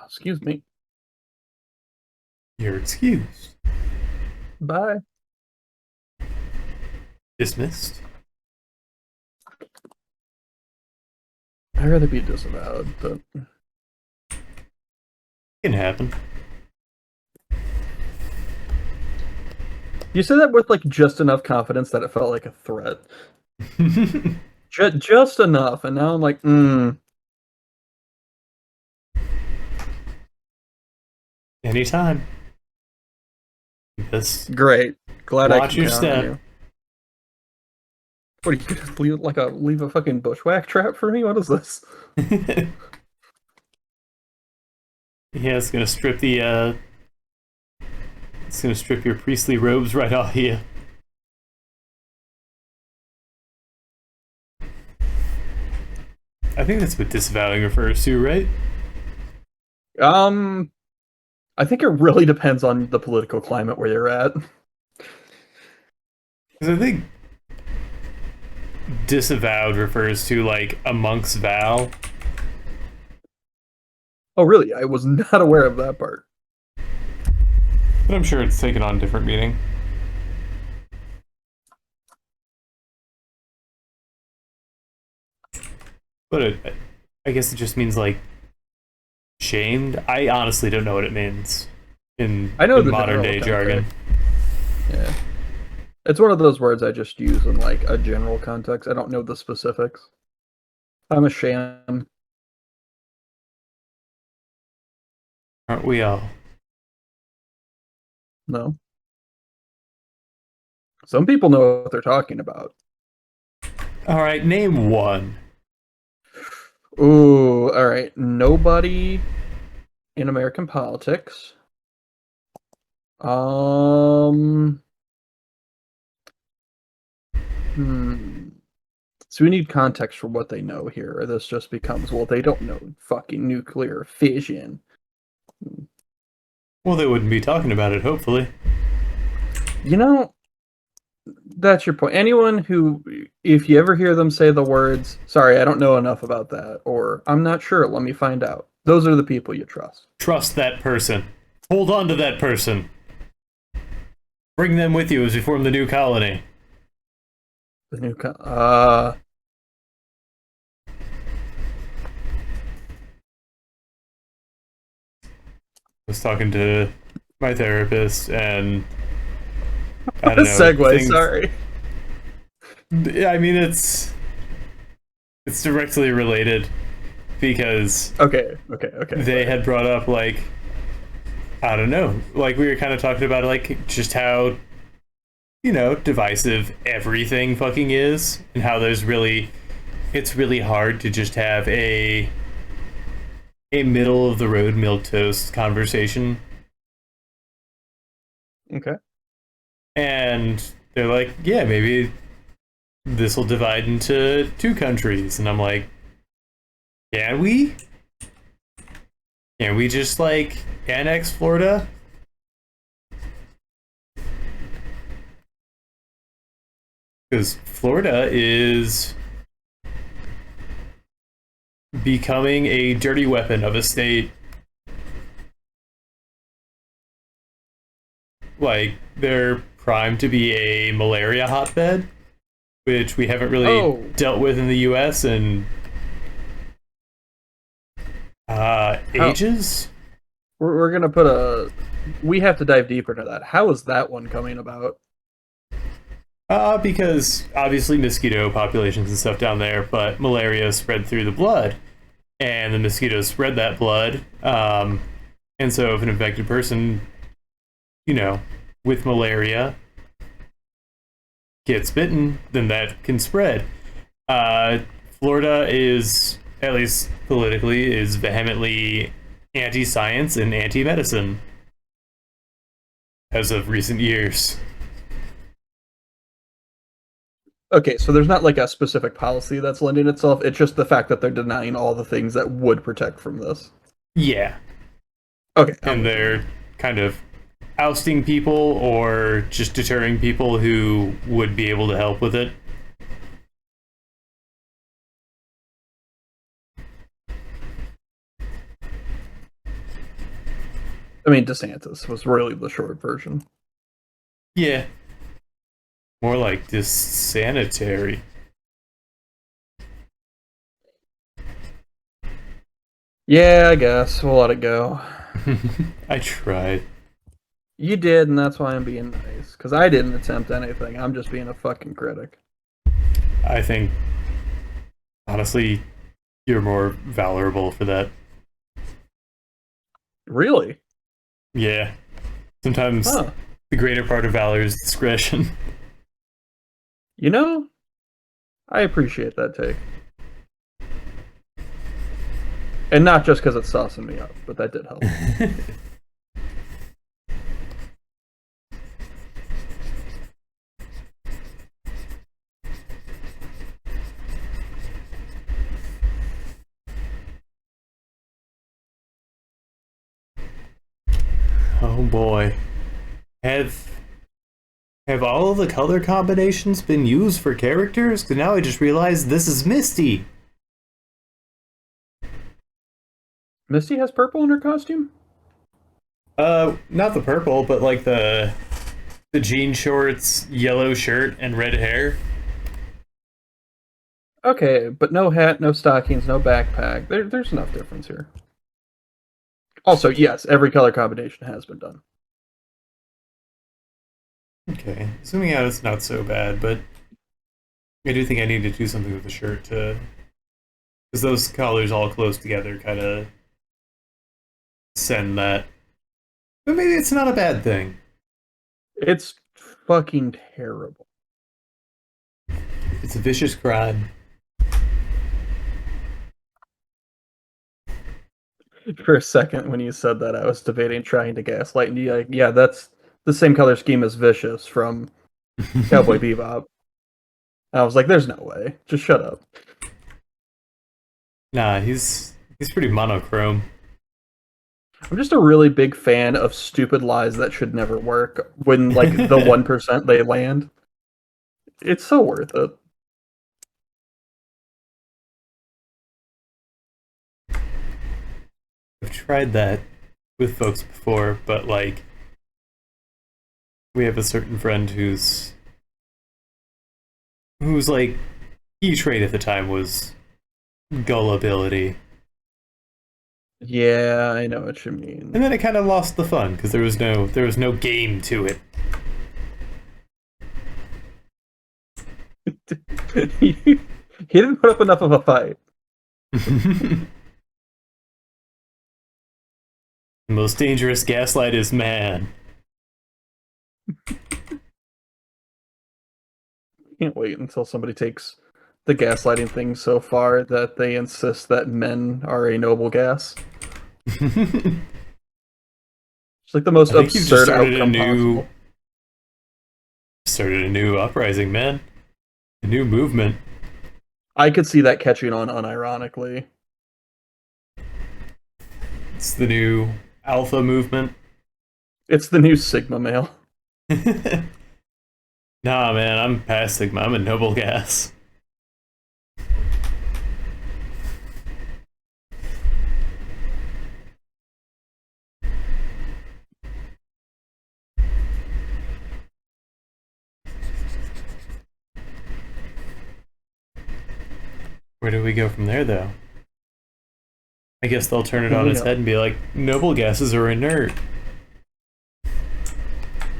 Excuse me. You're excused. Bye. Dismissed. I'd rather be disavowed, but It can happen. You said that with like just enough confidence that it felt like a threat. Just enough, and now I'm like, Anytime. Just Great. Glad I watch can your count on step. you. What are you gonna leave a fucking bushwhack trap for me? What is this? Yeah, it's gonna strip the it's gonna strip your priestly robes right off you. I think that's what disavowing refers to, right? Um, I think it really depends on the political climate where you're at. Because I think disavowed refers to like a monk's vow. Oh, really? I was not aware of that part. But I'm sure it's taken on different meaning. But I guess it just means like shamed. I honestly don't know what it means in I know the the modern general day jargon. context. Yeah. It's one of those words I just use in like a general context. I don't know the specifics. I'm a sham. Aren't we all? No. Some people know what they're talking about. All right, name one. Ooh, all right. Nobody in American politics. Um, hmm. So we need context for what they know here, or this just becomes, well, they don't know fucking nuclear fission. Well, they wouldn't be talking about it, hopefully. You know, that's your point. Anyone who, if you ever hear them say the words, sorry, I don't know enough about that, or I'm not sure, let me find out. Those are the people you trust. Trust that person. Hold on to that person. Bring them with you as we form the new colony. The new, I was talking to my therapist, and I don't know segue, things. sorry. I mean, it's directly related because Okay. they Sorry. had brought up like I don't know, like we were kind of talking about like just how divisive everything fucking is, and how it's really hard to just have a middle of the road milk toast conversation. Okay. And they're like, yeah, maybe this will divide into two countries, and I'm like, can we? Can we just like annex Florida? Because Florida is becoming a dirty weapon of a state. Like, they're primed to be a malaria hotbed, which we haven't really Oh, dealt with in the US in how ages. we're gonna put a. We have to dive deeper into that. How is that one coming about? Because obviously mosquito populations and stuff down there, but malaria spread through the blood, and the mosquitoes spread that blood. And so if an infected person, you know, with malaria gets bitten, then that can spread. Uh, Florida is, at least politically, is vehemently anti-science and anti-medicine as of recent years. Okay, so there's not like a specific policy that's lending itself. It's just the fact that they're denying all the things that would protect from this. Yeah, Okay, I'm and with you they're now. kind of ousting people or just deterring people who would be able to help with it. I mean, DeSantis was really the short version. Yeah, more like dissanitary. Yeah, I guess we'll let it go. I tried. You did, and that's why I'm being nice. Because I didn't attempt anything. I'm just being a fucking critic. I think, honestly, you're more valuable for that. Really? Yeah. Sometimes Huh. the greater part of valor is discretion. You know, I appreciate that take. And not just because it's saucing me up, but that did help. Oh boy. Have have all of the color combinations been used for characters? Because now I just realized this is Misty. Misty has purple in her costume? Not the purple, but like the jean shorts, yellow shirt, and red hair. Okay, but no hat, no stockings, no backpack. There's enough difference here. Also, yes, every color combination has been done. Okay, zooming out, it's not so bad, but I do think I need to do something with the shirt to, because those colors all close together, kind of send that. But maybe it's not a bad thing. It's fucking terrible. It's a vicious crime. For a second, when you said that, I was debating trying to gaslight and be like, yeah, that's the same color scheme as Vicious from Cowboy Bebop. I was like, there's no way. Just shut up. Nah, he's pretty monochrome. I'm just a really big fan of stupid lies that should never work when, like, the 1% they land. It's so worth it. I've tried that with folks before, but like we have a certain friend who's like key trait at the time was gullibility. Yeah, I know what you mean. And then it kind of lost the fun because there was no game to it. He didn't put up enough of a fight. The most dangerous gaslight is man. Can't wait until somebody takes the gaslighting thing so far that they insist that men are a noble gas. I It's like the most think you've just absurd outcome possible. started a new uprising, man. A new movement. I could see that catching on unironically. It's the new alpha movement. It's the new Sigma male. Nah, man, I'm past Sigma. I'm a noble gas. Where do we go from there, though? I guess they'll turn it on its head and be like, noble gases are inert.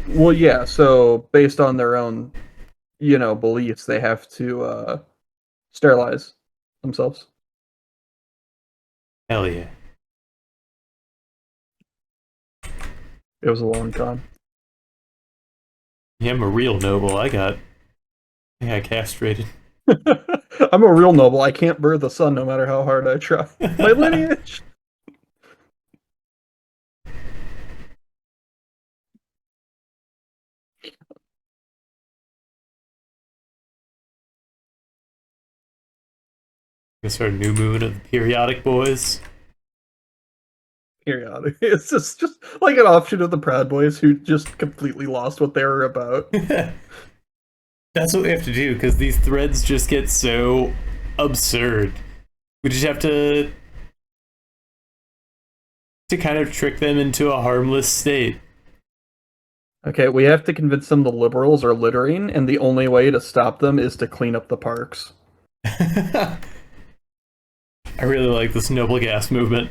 Well, yeah, so based on their own, beliefs, they have to sterilize themselves. Hell yeah. It was a long time. Yeah, I'm a real noble. I got castrated. I'm a real noble. I can't birth a son no matter how hard I try. My lineage. Gonna start a new movement of the periodic boys. Periodic. It's just like an offshoot of the Proud Boys who just completely lost what they were about. That's what we have to do because these threads just get so absurd. We just have to kind of trick them into a harmless state. Okay, we have to convince them the liberals are littering, and the only way to stop them is to clean up the parks. I really like this noble gas movement.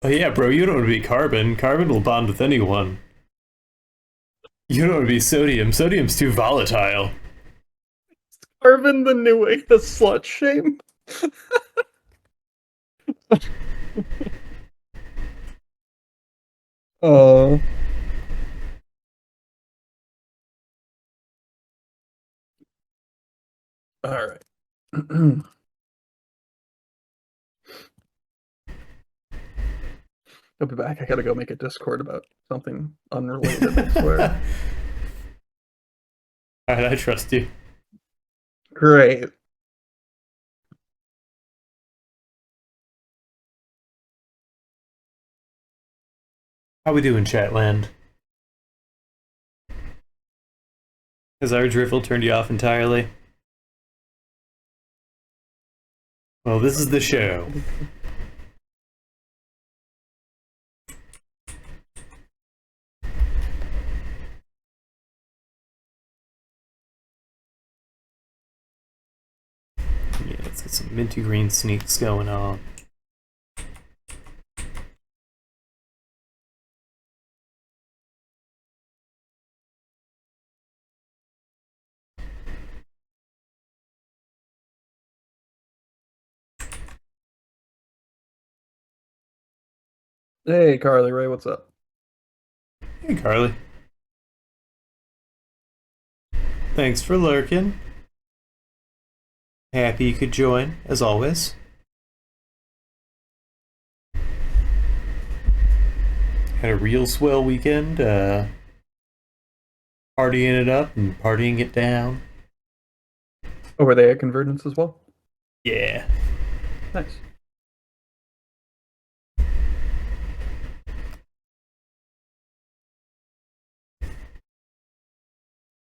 Oh yeah, bro, you don't want to be carbon. Carbon will bond with anyone. You don't want to be sodium. Sodium's too volatile. Carbon, the new way to slut shame. Uh, all right. I'll be back. I gotta go make a Discord about something unrelated, I swear. All right, I trust you. Great. How we doing, Chatland? Has our drivel turned you off entirely? Well, this is the show. Yeah, let's get some minty green sneaks going on. Hey, Carly Ray, what's up? Hey, Carly. Thanks for lurking. Happy you could join, as always. Had a real swell weekend, partying it up and partying it down. Oh, were they at Convergence as well? Yeah. Nice.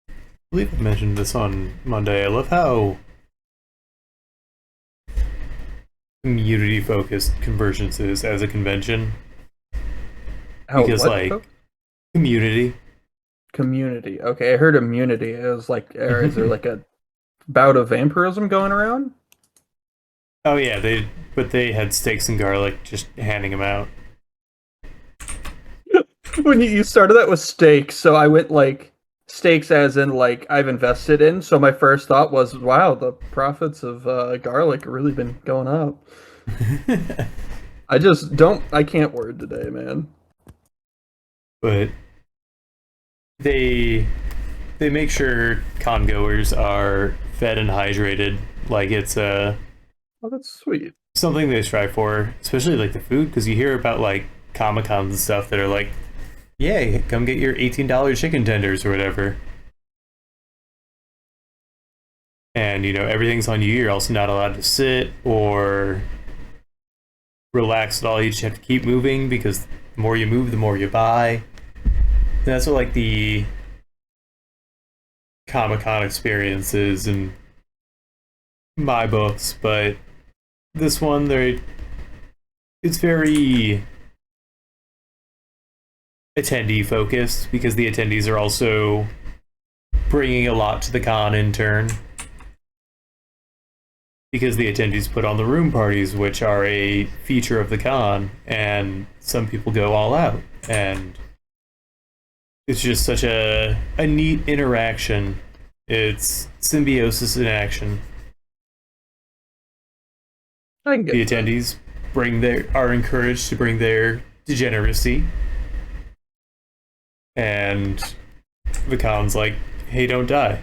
I believe I mentioned this on Monday. I love how community focused Convergence is as a convention. How Because, what? like, community. Community. Okay, I heard immunity. It was like, is there like a bout of vampirism going around? Oh, yeah, they had steaks and garlic, just handing them out. When you started that with steaks, so I went like steaks as in like I've invested in. So my first thought was, wow, the profits of garlic have really been going up. I just don't. I can't word today, man. But they make sure con goers are fed and hydrated. Like it's Oh, that's sweet. something they strive for, especially like the food, because you hear about like Comic Cons and stuff that are like, "Yay, come get your $18 chicken tenders or whatever," and everything's on you. You're also not allowed to sit or relax at all. You just have to keep moving because the more you move, the more you buy. And that's what like the Comic Con experience is in my books, but this one, it's very attendee focused because the attendees are also bringing a lot to the con in turn. Because the attendees put on the room parties, which are a feature of the con, and some people go all out. And it's just such a neat interaction. It's symbiosis in action. I can The get that. attendees are encouraged to bring their degeneracy, and the con's like, "Hey, don't die."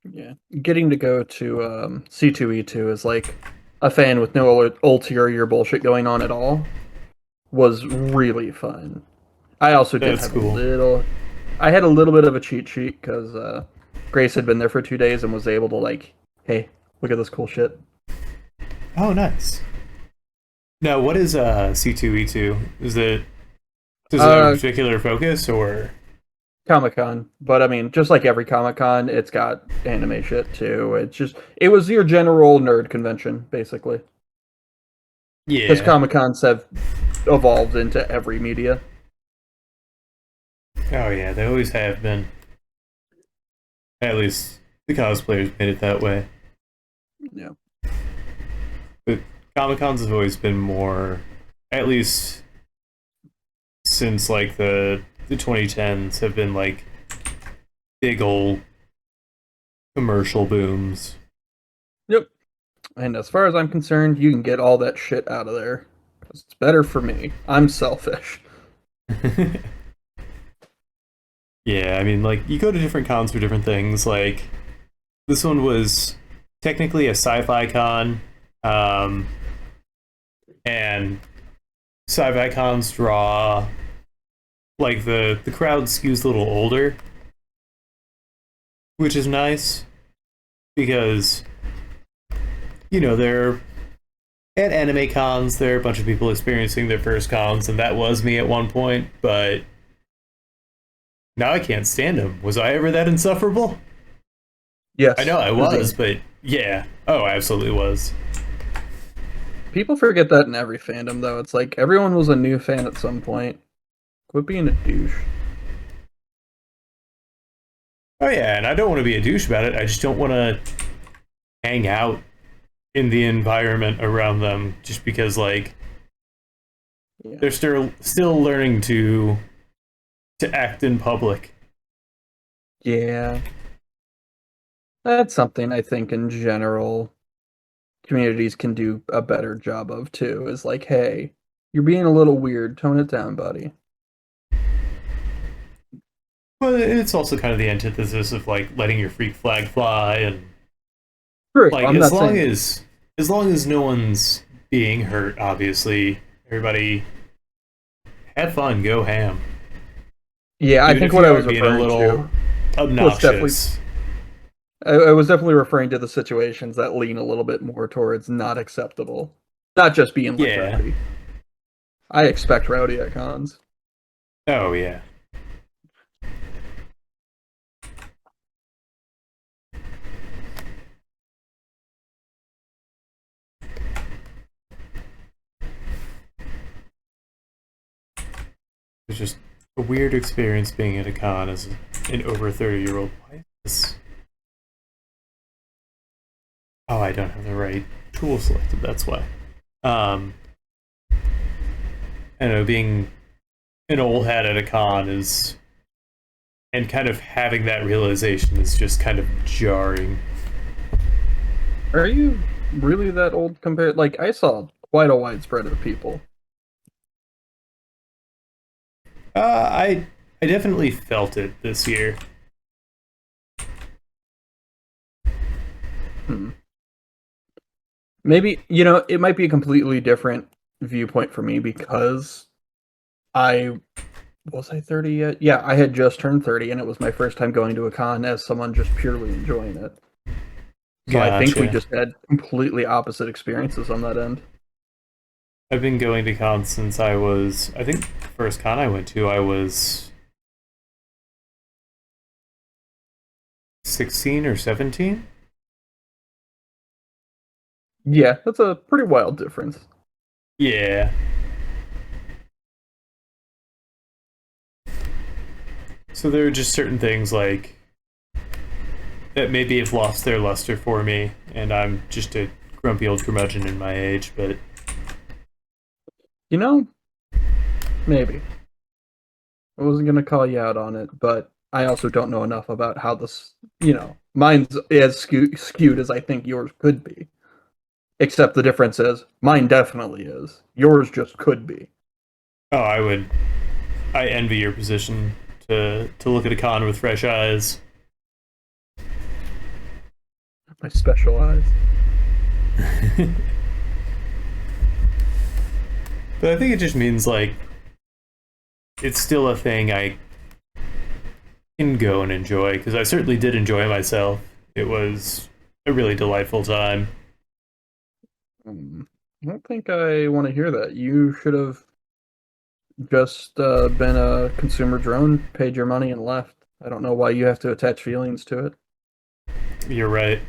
Yeah, getting to go to C2E2 is like a fan with no ulterior bullshit going on at all was really fun. I also did That's have a cool. little. I had a little bit of a cheat sheet because Grace had been there for 2 days and was able to like, hey, look at this cool shit. Oh, nice. Now, what is C2E2? Does it have a Uh, particular focus or? Comic Con, but I mean, just like every Comic Con, it's got anime shit too. It was your general nerd convention basically because Yeah. Comic Cons have evolved into every media. Oh yeah, they always have been. At least the cosplayers made it that way. Yeah. But Comic Cons have always been more, at least since like the 2010s, have been like big old commercial booms. Yep. And as far as I'm concerned, you can get all that shit out of there. 'Cause it's better for me. I'm selfish. Yeah, I mean, like, you go to different cons for different things. Like, this one was technically a sci-fi con, um, and sci-fi cons draw like the crowd skews a little older, which is nice because they're at anime cons. There are a bunch of people experiencing their first cons, and that was me at one point. But now I can't stand them. Was I ever that insufferable? I know Yes. I was, but yeah. Oh, I absolutely was. People forget that in every fandom, though. It's like everyone was a new fan at some point. Quit being a douche. Oh yeah, and I don't want to be a douche about it. I just don't want to hang out in the environment around them just because like Yeah. they're still learning to act in public. Yeah. That's something I think in general communities can do a better job of too. Is like, hey, you're being a little weird. Tone it down, buddy. But it's also kind of the antithesis of like letting your freak flag fly and True. like I'm not saying as long as no one's being hurt, obviously, everybody have fun, go ham. Yeah, I Even think if what you I are was being a referring little to was definitely obnoxious. I was definitely referring to the situations that lean a little bit more towards not acceptable. Not just being like Yeah. rowdy. I expect rowdy at cons. Oh yeah. It's just a weird experience being at a con as an over 30-year-old. Why is this? Oh, I don't have the right tool selected. That's why. Um, I know being an old hat at a con is, and kind of having that realization is just kind of jarring. Are you really that old compared? Like, I saw quite a widespread of people. I definitely felt it this year. Hmm. Maybe, it might be a completely different viewpoint for me because I was I 30 yet? Yeah, I had just turned 30 and it was my first time going to a con as someone just purely enjoying it. So I think we Gotcha. just had completely opposite experiences on that end. I've been going to cons since I was. I think the first con I went to, I was 16 or 17. Yeah, that's a pretty wild difference. Yeah. So there are just certain things like that maybe have lost their luster for me, and I'm just a grumpy old curmudgeon in my age. But You know, maybe. I wasn't gonna call you out on it, but I also don't know enough about how this, mine's as skewed as I think yours could be. Except the difference is, mine definitely is. Yours just could be. oh, I envy your position to look at a con with fresh eyes. My special eyes. But I think it just means like it's still a thing I can go and enjoy because I certainly did enjoy myself. It was a really delightful time. I don't think I want to hear that. You should have just been a consumer drone, paid your money, and left. I don't know why you have to attach feelings to it. You're right.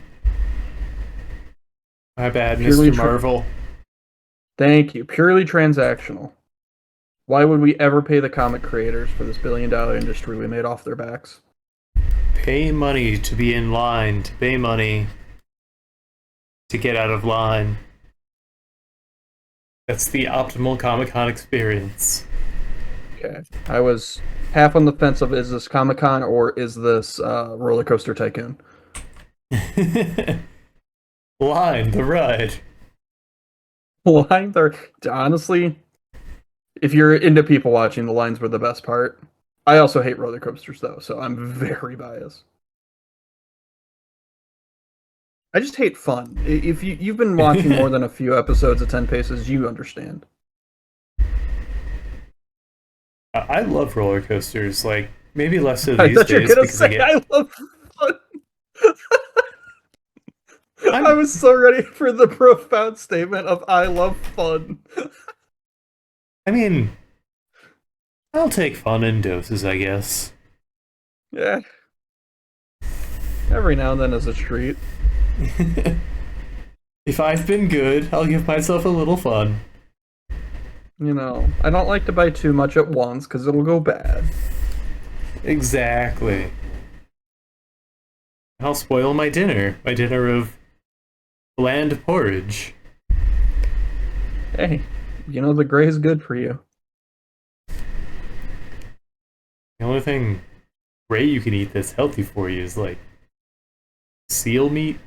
My bad, Purely, Mr. Marvel. thank you. Purely transactional. Why would we ever pay the comic creators for this billion-dollar industry we made off their backs? Pay money to be in line, to pay money to get out of line. That's the optimal Comic Con experience. Okay. I was half on the fence of is this Comic Con or is this Roller Coaster Tycoon? Line the ride. Lines are honestly, if you're into people watching, the lines were the best part. I also hate roller coasters though, so I'm very biased. I just hate fun. If you've been watching more than a few episodes of 10 Paces, you understand. I love roller coasters. Like maybe less so I these thought you're days gonna because I say get. I love fun. I I'm. was so ready for the profound statement of I love fun. I mean, I'll take fun in doses, I guess. Yeah, every now and then is a treat. If I've been good, I'll give myself a little fun. You know, I don't like to buy too much at once because it'll go bad. Exactly. I'll spoil my dinner. My dinner of bland porridge. Hey, you know the gray is good for you. The only thing great you can eat that's healthy for you is like seal meat.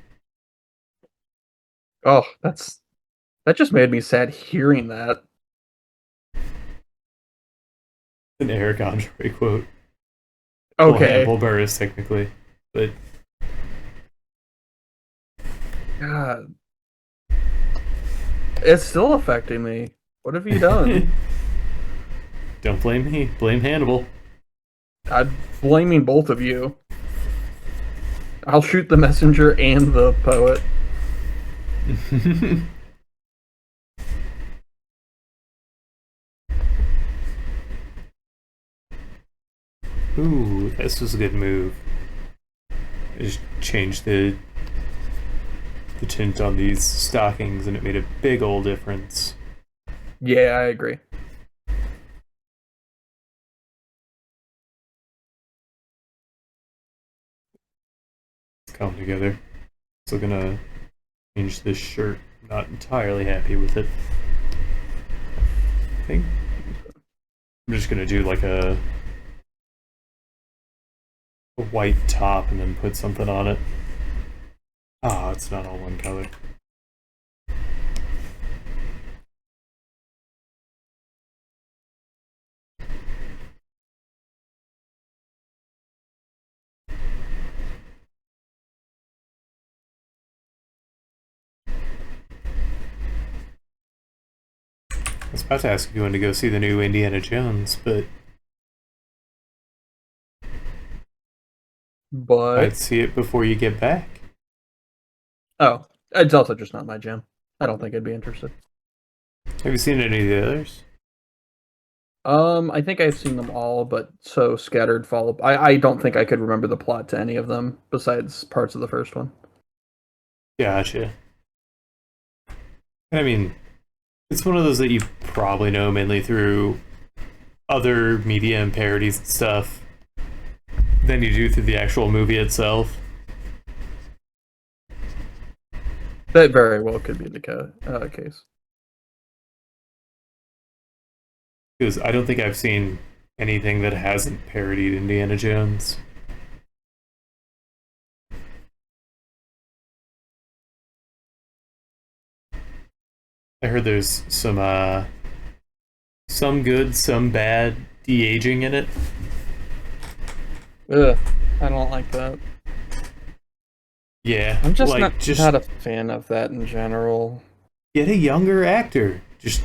Oh, that just made me sad hearing that. An Eric Andre quote. Well, Okay. Hannibal Buress technically, but God, it's still affecting me. What have you done? don't blame me. Blame Hannibal. I'm blaming both of you. I'll shoot the messenger and the poet. Ooh, this was a good move. Just changed the tint on these stockings, and it made a big old difference. Yeah, I agree. It's come together. So gonna change this shirt. Not entirely happy with it. I think I'm just gonna do like a white top and then put something on it. Ah, it's not all one color. I was about to ask if you wanted to go see the new Indiana Jones, but But I'd see it before you get back. oh, it's also just not my jam. I don't think I'd be interested. Have you seen any of the others? I think I've seen them all, but so scattered follow. I don't think I could remember the plot to any of them besides parts of the first one. Gotcha. I mean, it's one of those that you probably know mainly through other media and parodies and stuff than you do through the actual movie itself. That very well could be the case. Because I don't think I've seen anything that hasn't parodied Indiana Jones. I heard there's some good, some bad de-aging in it. Ugh, I don't like that. Yeah, I'm just like not a fan of that in general. get a younger actor. Just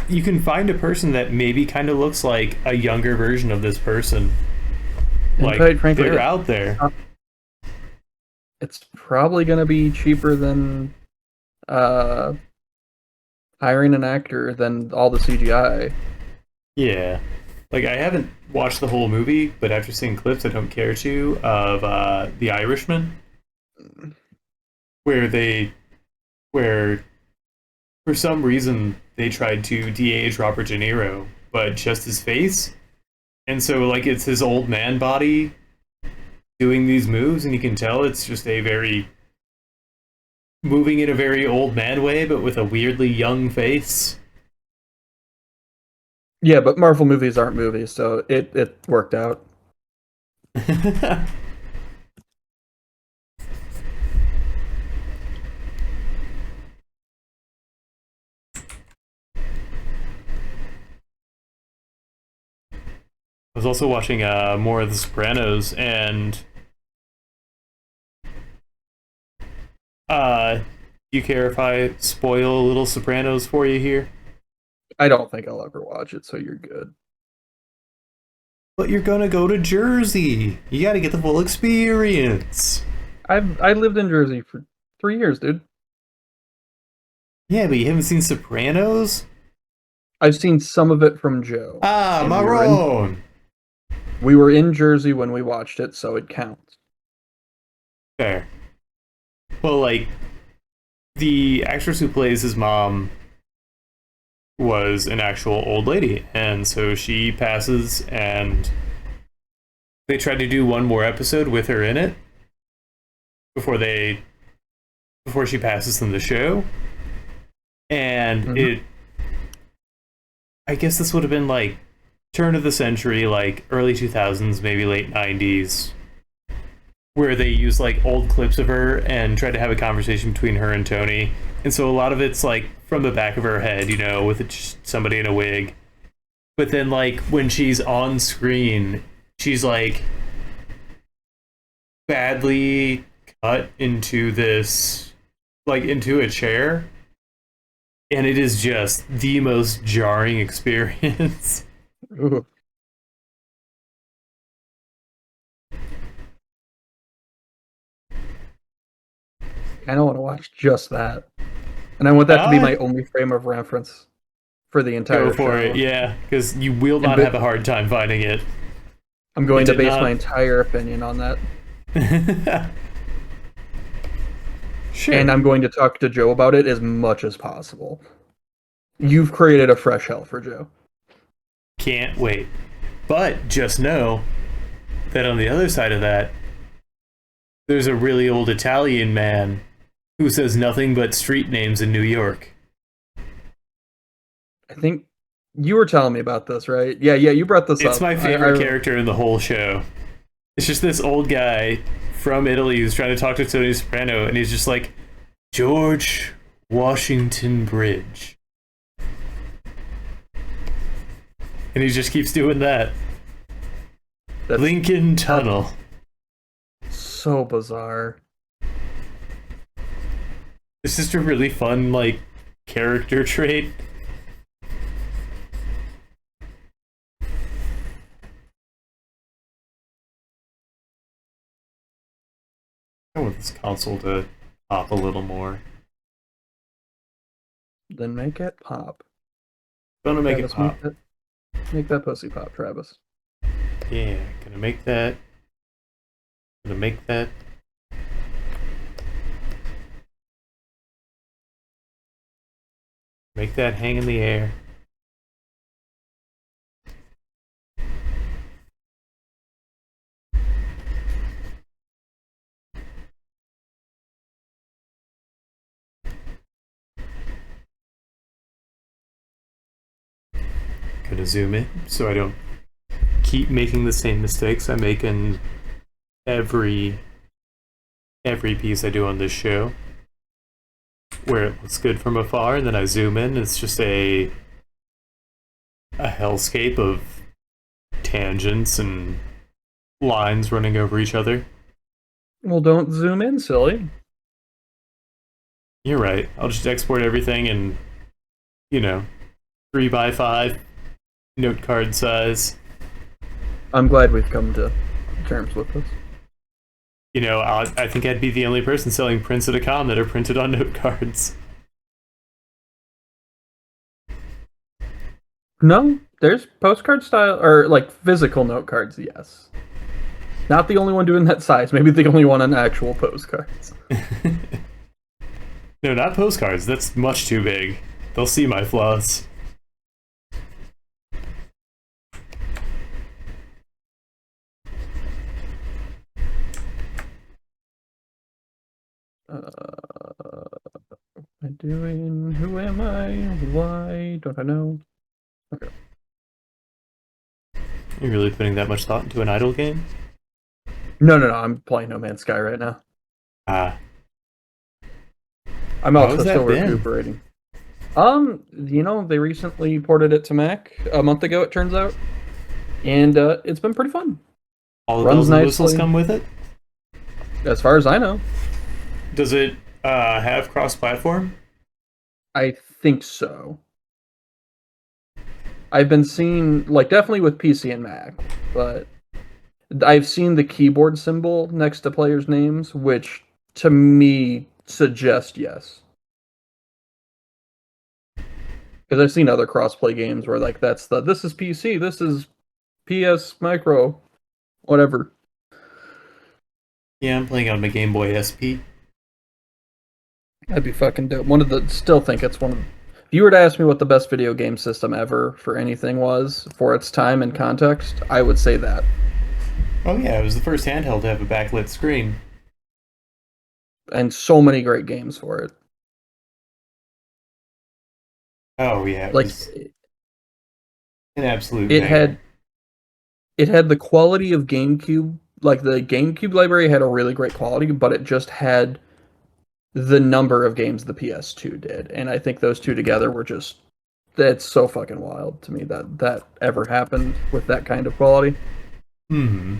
you can find a person that maybe kind of looks like a younger version of this person. And Like quite frankly, they're out there. it's probably going to be cheaper than uh, hiring an actor than all the CGI. Yeah. Like I haven't watched the whole movie, but after seeing clips, I don't care to of The Irishman, where they where for some reason they tried to de-age Robert De Niro, but just his face, and so like it's his old man body doing these moves, and you can tell it's just a very moving in a very old man way, but with a weirdly young face. Yeah, but Marvel movies aren't movies, so it worked out. was also watching more of The Sopranos, and do you care if I spoil a little Sopranos for you here? I don't think I'll ever watch it, so you're good. But you're gonna go to Jersey. You gotta get the full experience. I lived in Jersey for 3 years, dude. Yeah, but you haven't seen Sopranos? I've seen some of it from Joe. Ah, and Marone! We were in Jersey when we watched it, so it counts. Fair. Well, like, the actress who plays his mom was an actual old lady, and so she passes, and they tried to do one more episode with her in it before she passes in the show, and I guess this would have been like turn of the century, like early 2000s, maybe late 90s, where they use like old clips of her and try to have a conversation between her and Tony. And so a lot of it's like from the back of her head, with just somebody in a wig. But then like when she's on screen, she's like badly cut into this, like into a chair. And it is just the most jarring experience. Ooh. I don't want to watch just that. And I want that to be my only frame of reference for the entire Go for show. it, yeah, because you will not have a hard time finding it. I'm going to base my entire opinion on that. Sure. And I'm going to talk to Joe about it as much as possible. You've created a fresh hell for Joe. Can't wait. But just know that on the other side of that, there's a really old Italian man who says nothing but street names in New York. I think you were telling me about this, right? Yeah, you brought this up. It's my favorite character in the whole show. It's just this old guy from Italy who's trying to talk to Tony Soprano, and he's just like, George Washington Bridge. And he just keeps doing that. That's Lincoln Tunnel. So bizarre. It's just a really fun, like, character trait. I want this console to pop a little more. Then make it pop. Gonna make it pop. Make that pussy pop, Travis. Yeah, gonna make that. Gonna make that. Make that hang in the air. Gonna zoom in so I don't keep making the same mistakes I make in every piece I do on this show, where it looks good from afar and then I zoom in, it's just a hellscape of tangents and lines running over each other. Well, don't zoom in, silly. You're right. I'll just export everything in, 3x5 note card size. I'm glad we've come to terms with this. I think I'd be the only person selling prints at a con that are printed on note cards. No, there's postcard style, or like physical note cards, yes. Not the only one doing that size, maybe the only one on actual postcards. No, not postcards. That's much too big. They'll see my flaws. What am I doing? Who am I? Why don't I know? Okay. You're really putting that much thought into an idle game? No. I'm playing No Man's Sky right now. Ah. I'm also still recuperating. They recently ported it to Mac a month ago, it turns out. and it's been pretty fun. All the Runs bells and whistles nicely, come with it. as far as I know. Does it have cross-platform? I think so. I've been seeing, like, definitely with PC and Mac, but I've seen the keyboard symbol next to players' names, which to me suggests yes. Because I've seen other crossplay games where like this is PC, this is PS Micro, whatever. Yeah, I'm playing on my Game Boy SP. That'd be fucking dope. Still think it's one of. If you were to ask me what the best video game system ever for anything was for its time and context, I would say that. Oh yeah, it was the first handheld to have a backlit screen. And so many great games for it. Oh yeah, it Like was an absolute it banger. had the quality of GameCube. Like the GameCube library had a really great quality, but it just had the number of games the PS2 did. And I think those two together were just that's so fucking wild to me that ever happened with that kind of quality. Hmm.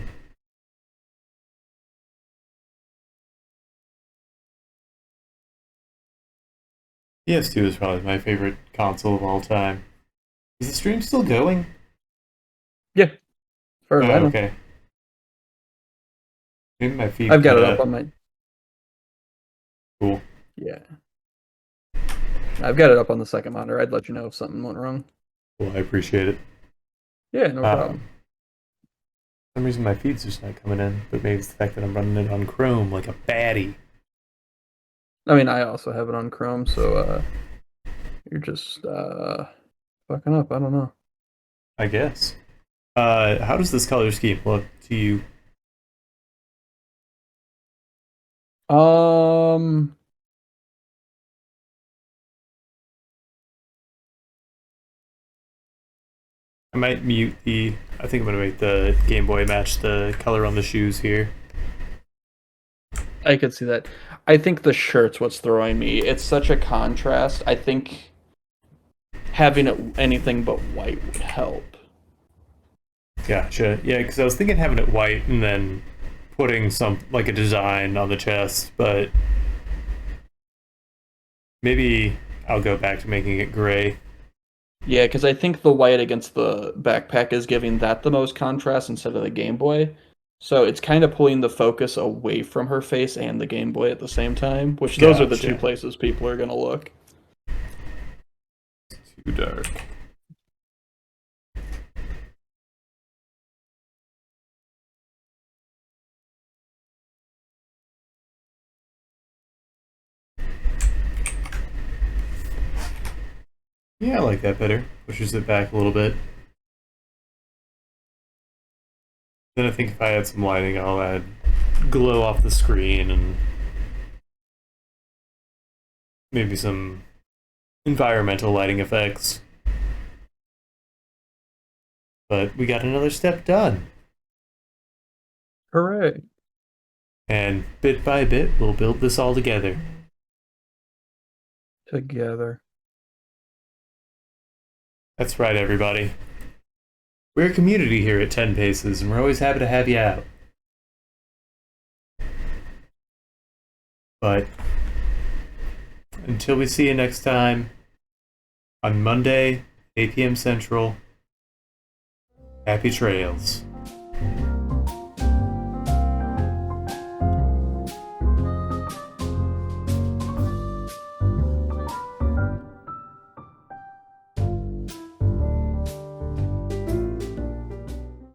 PS2 is probably my favorite console of all time. Is the stream still going? Yeah, as far as I Oh, know. okay. Maybe my feed I've got cut it up out. on my Cool. yeah. I've got it up on the second monitor. I'd let you know if something went wrong. Well, I appreciate it. Yeah, no problem. For some reason my feed's just not coming in, but maybe it's the fact that I'm running it on Chrome like a baddie. I mean, I also have it on Chrome, so you're just fucking up. I don't know. I guess. How does this color scheme look to you? Um, I might mute the. I think I'm gonna make the Game Boy match the color on the shoes here. I could see that. I think the shirt's what's throwing me. It's such a contrast. I think having it anything but white would help. Gotcha. Yeah, because I was thinking having it white and then putting some like a design on the chest, but maybe I'll go back to making it gray. Yeah, because I think the white against the backpack is giving that the most contrast instead of the Game Boy. So it's kind of pulling the focus away from her face and the Game Boy at the same time, which those are the two Gotcha. places people are going to look. Too dark. Yeah, I like that better. Pushes it back a little bit. Then I think if I add some lighting, I'll add glow off the screen and maybe some environmental lighting effects. But we got another step done. Hooray. And bit by bit, we'll build this all together. Together. That's right, everybody. We're a community here at 10 Paces, and we're always happy to have you out. But until we see you next time, on Monday, 8 p.m. Central, happy trails.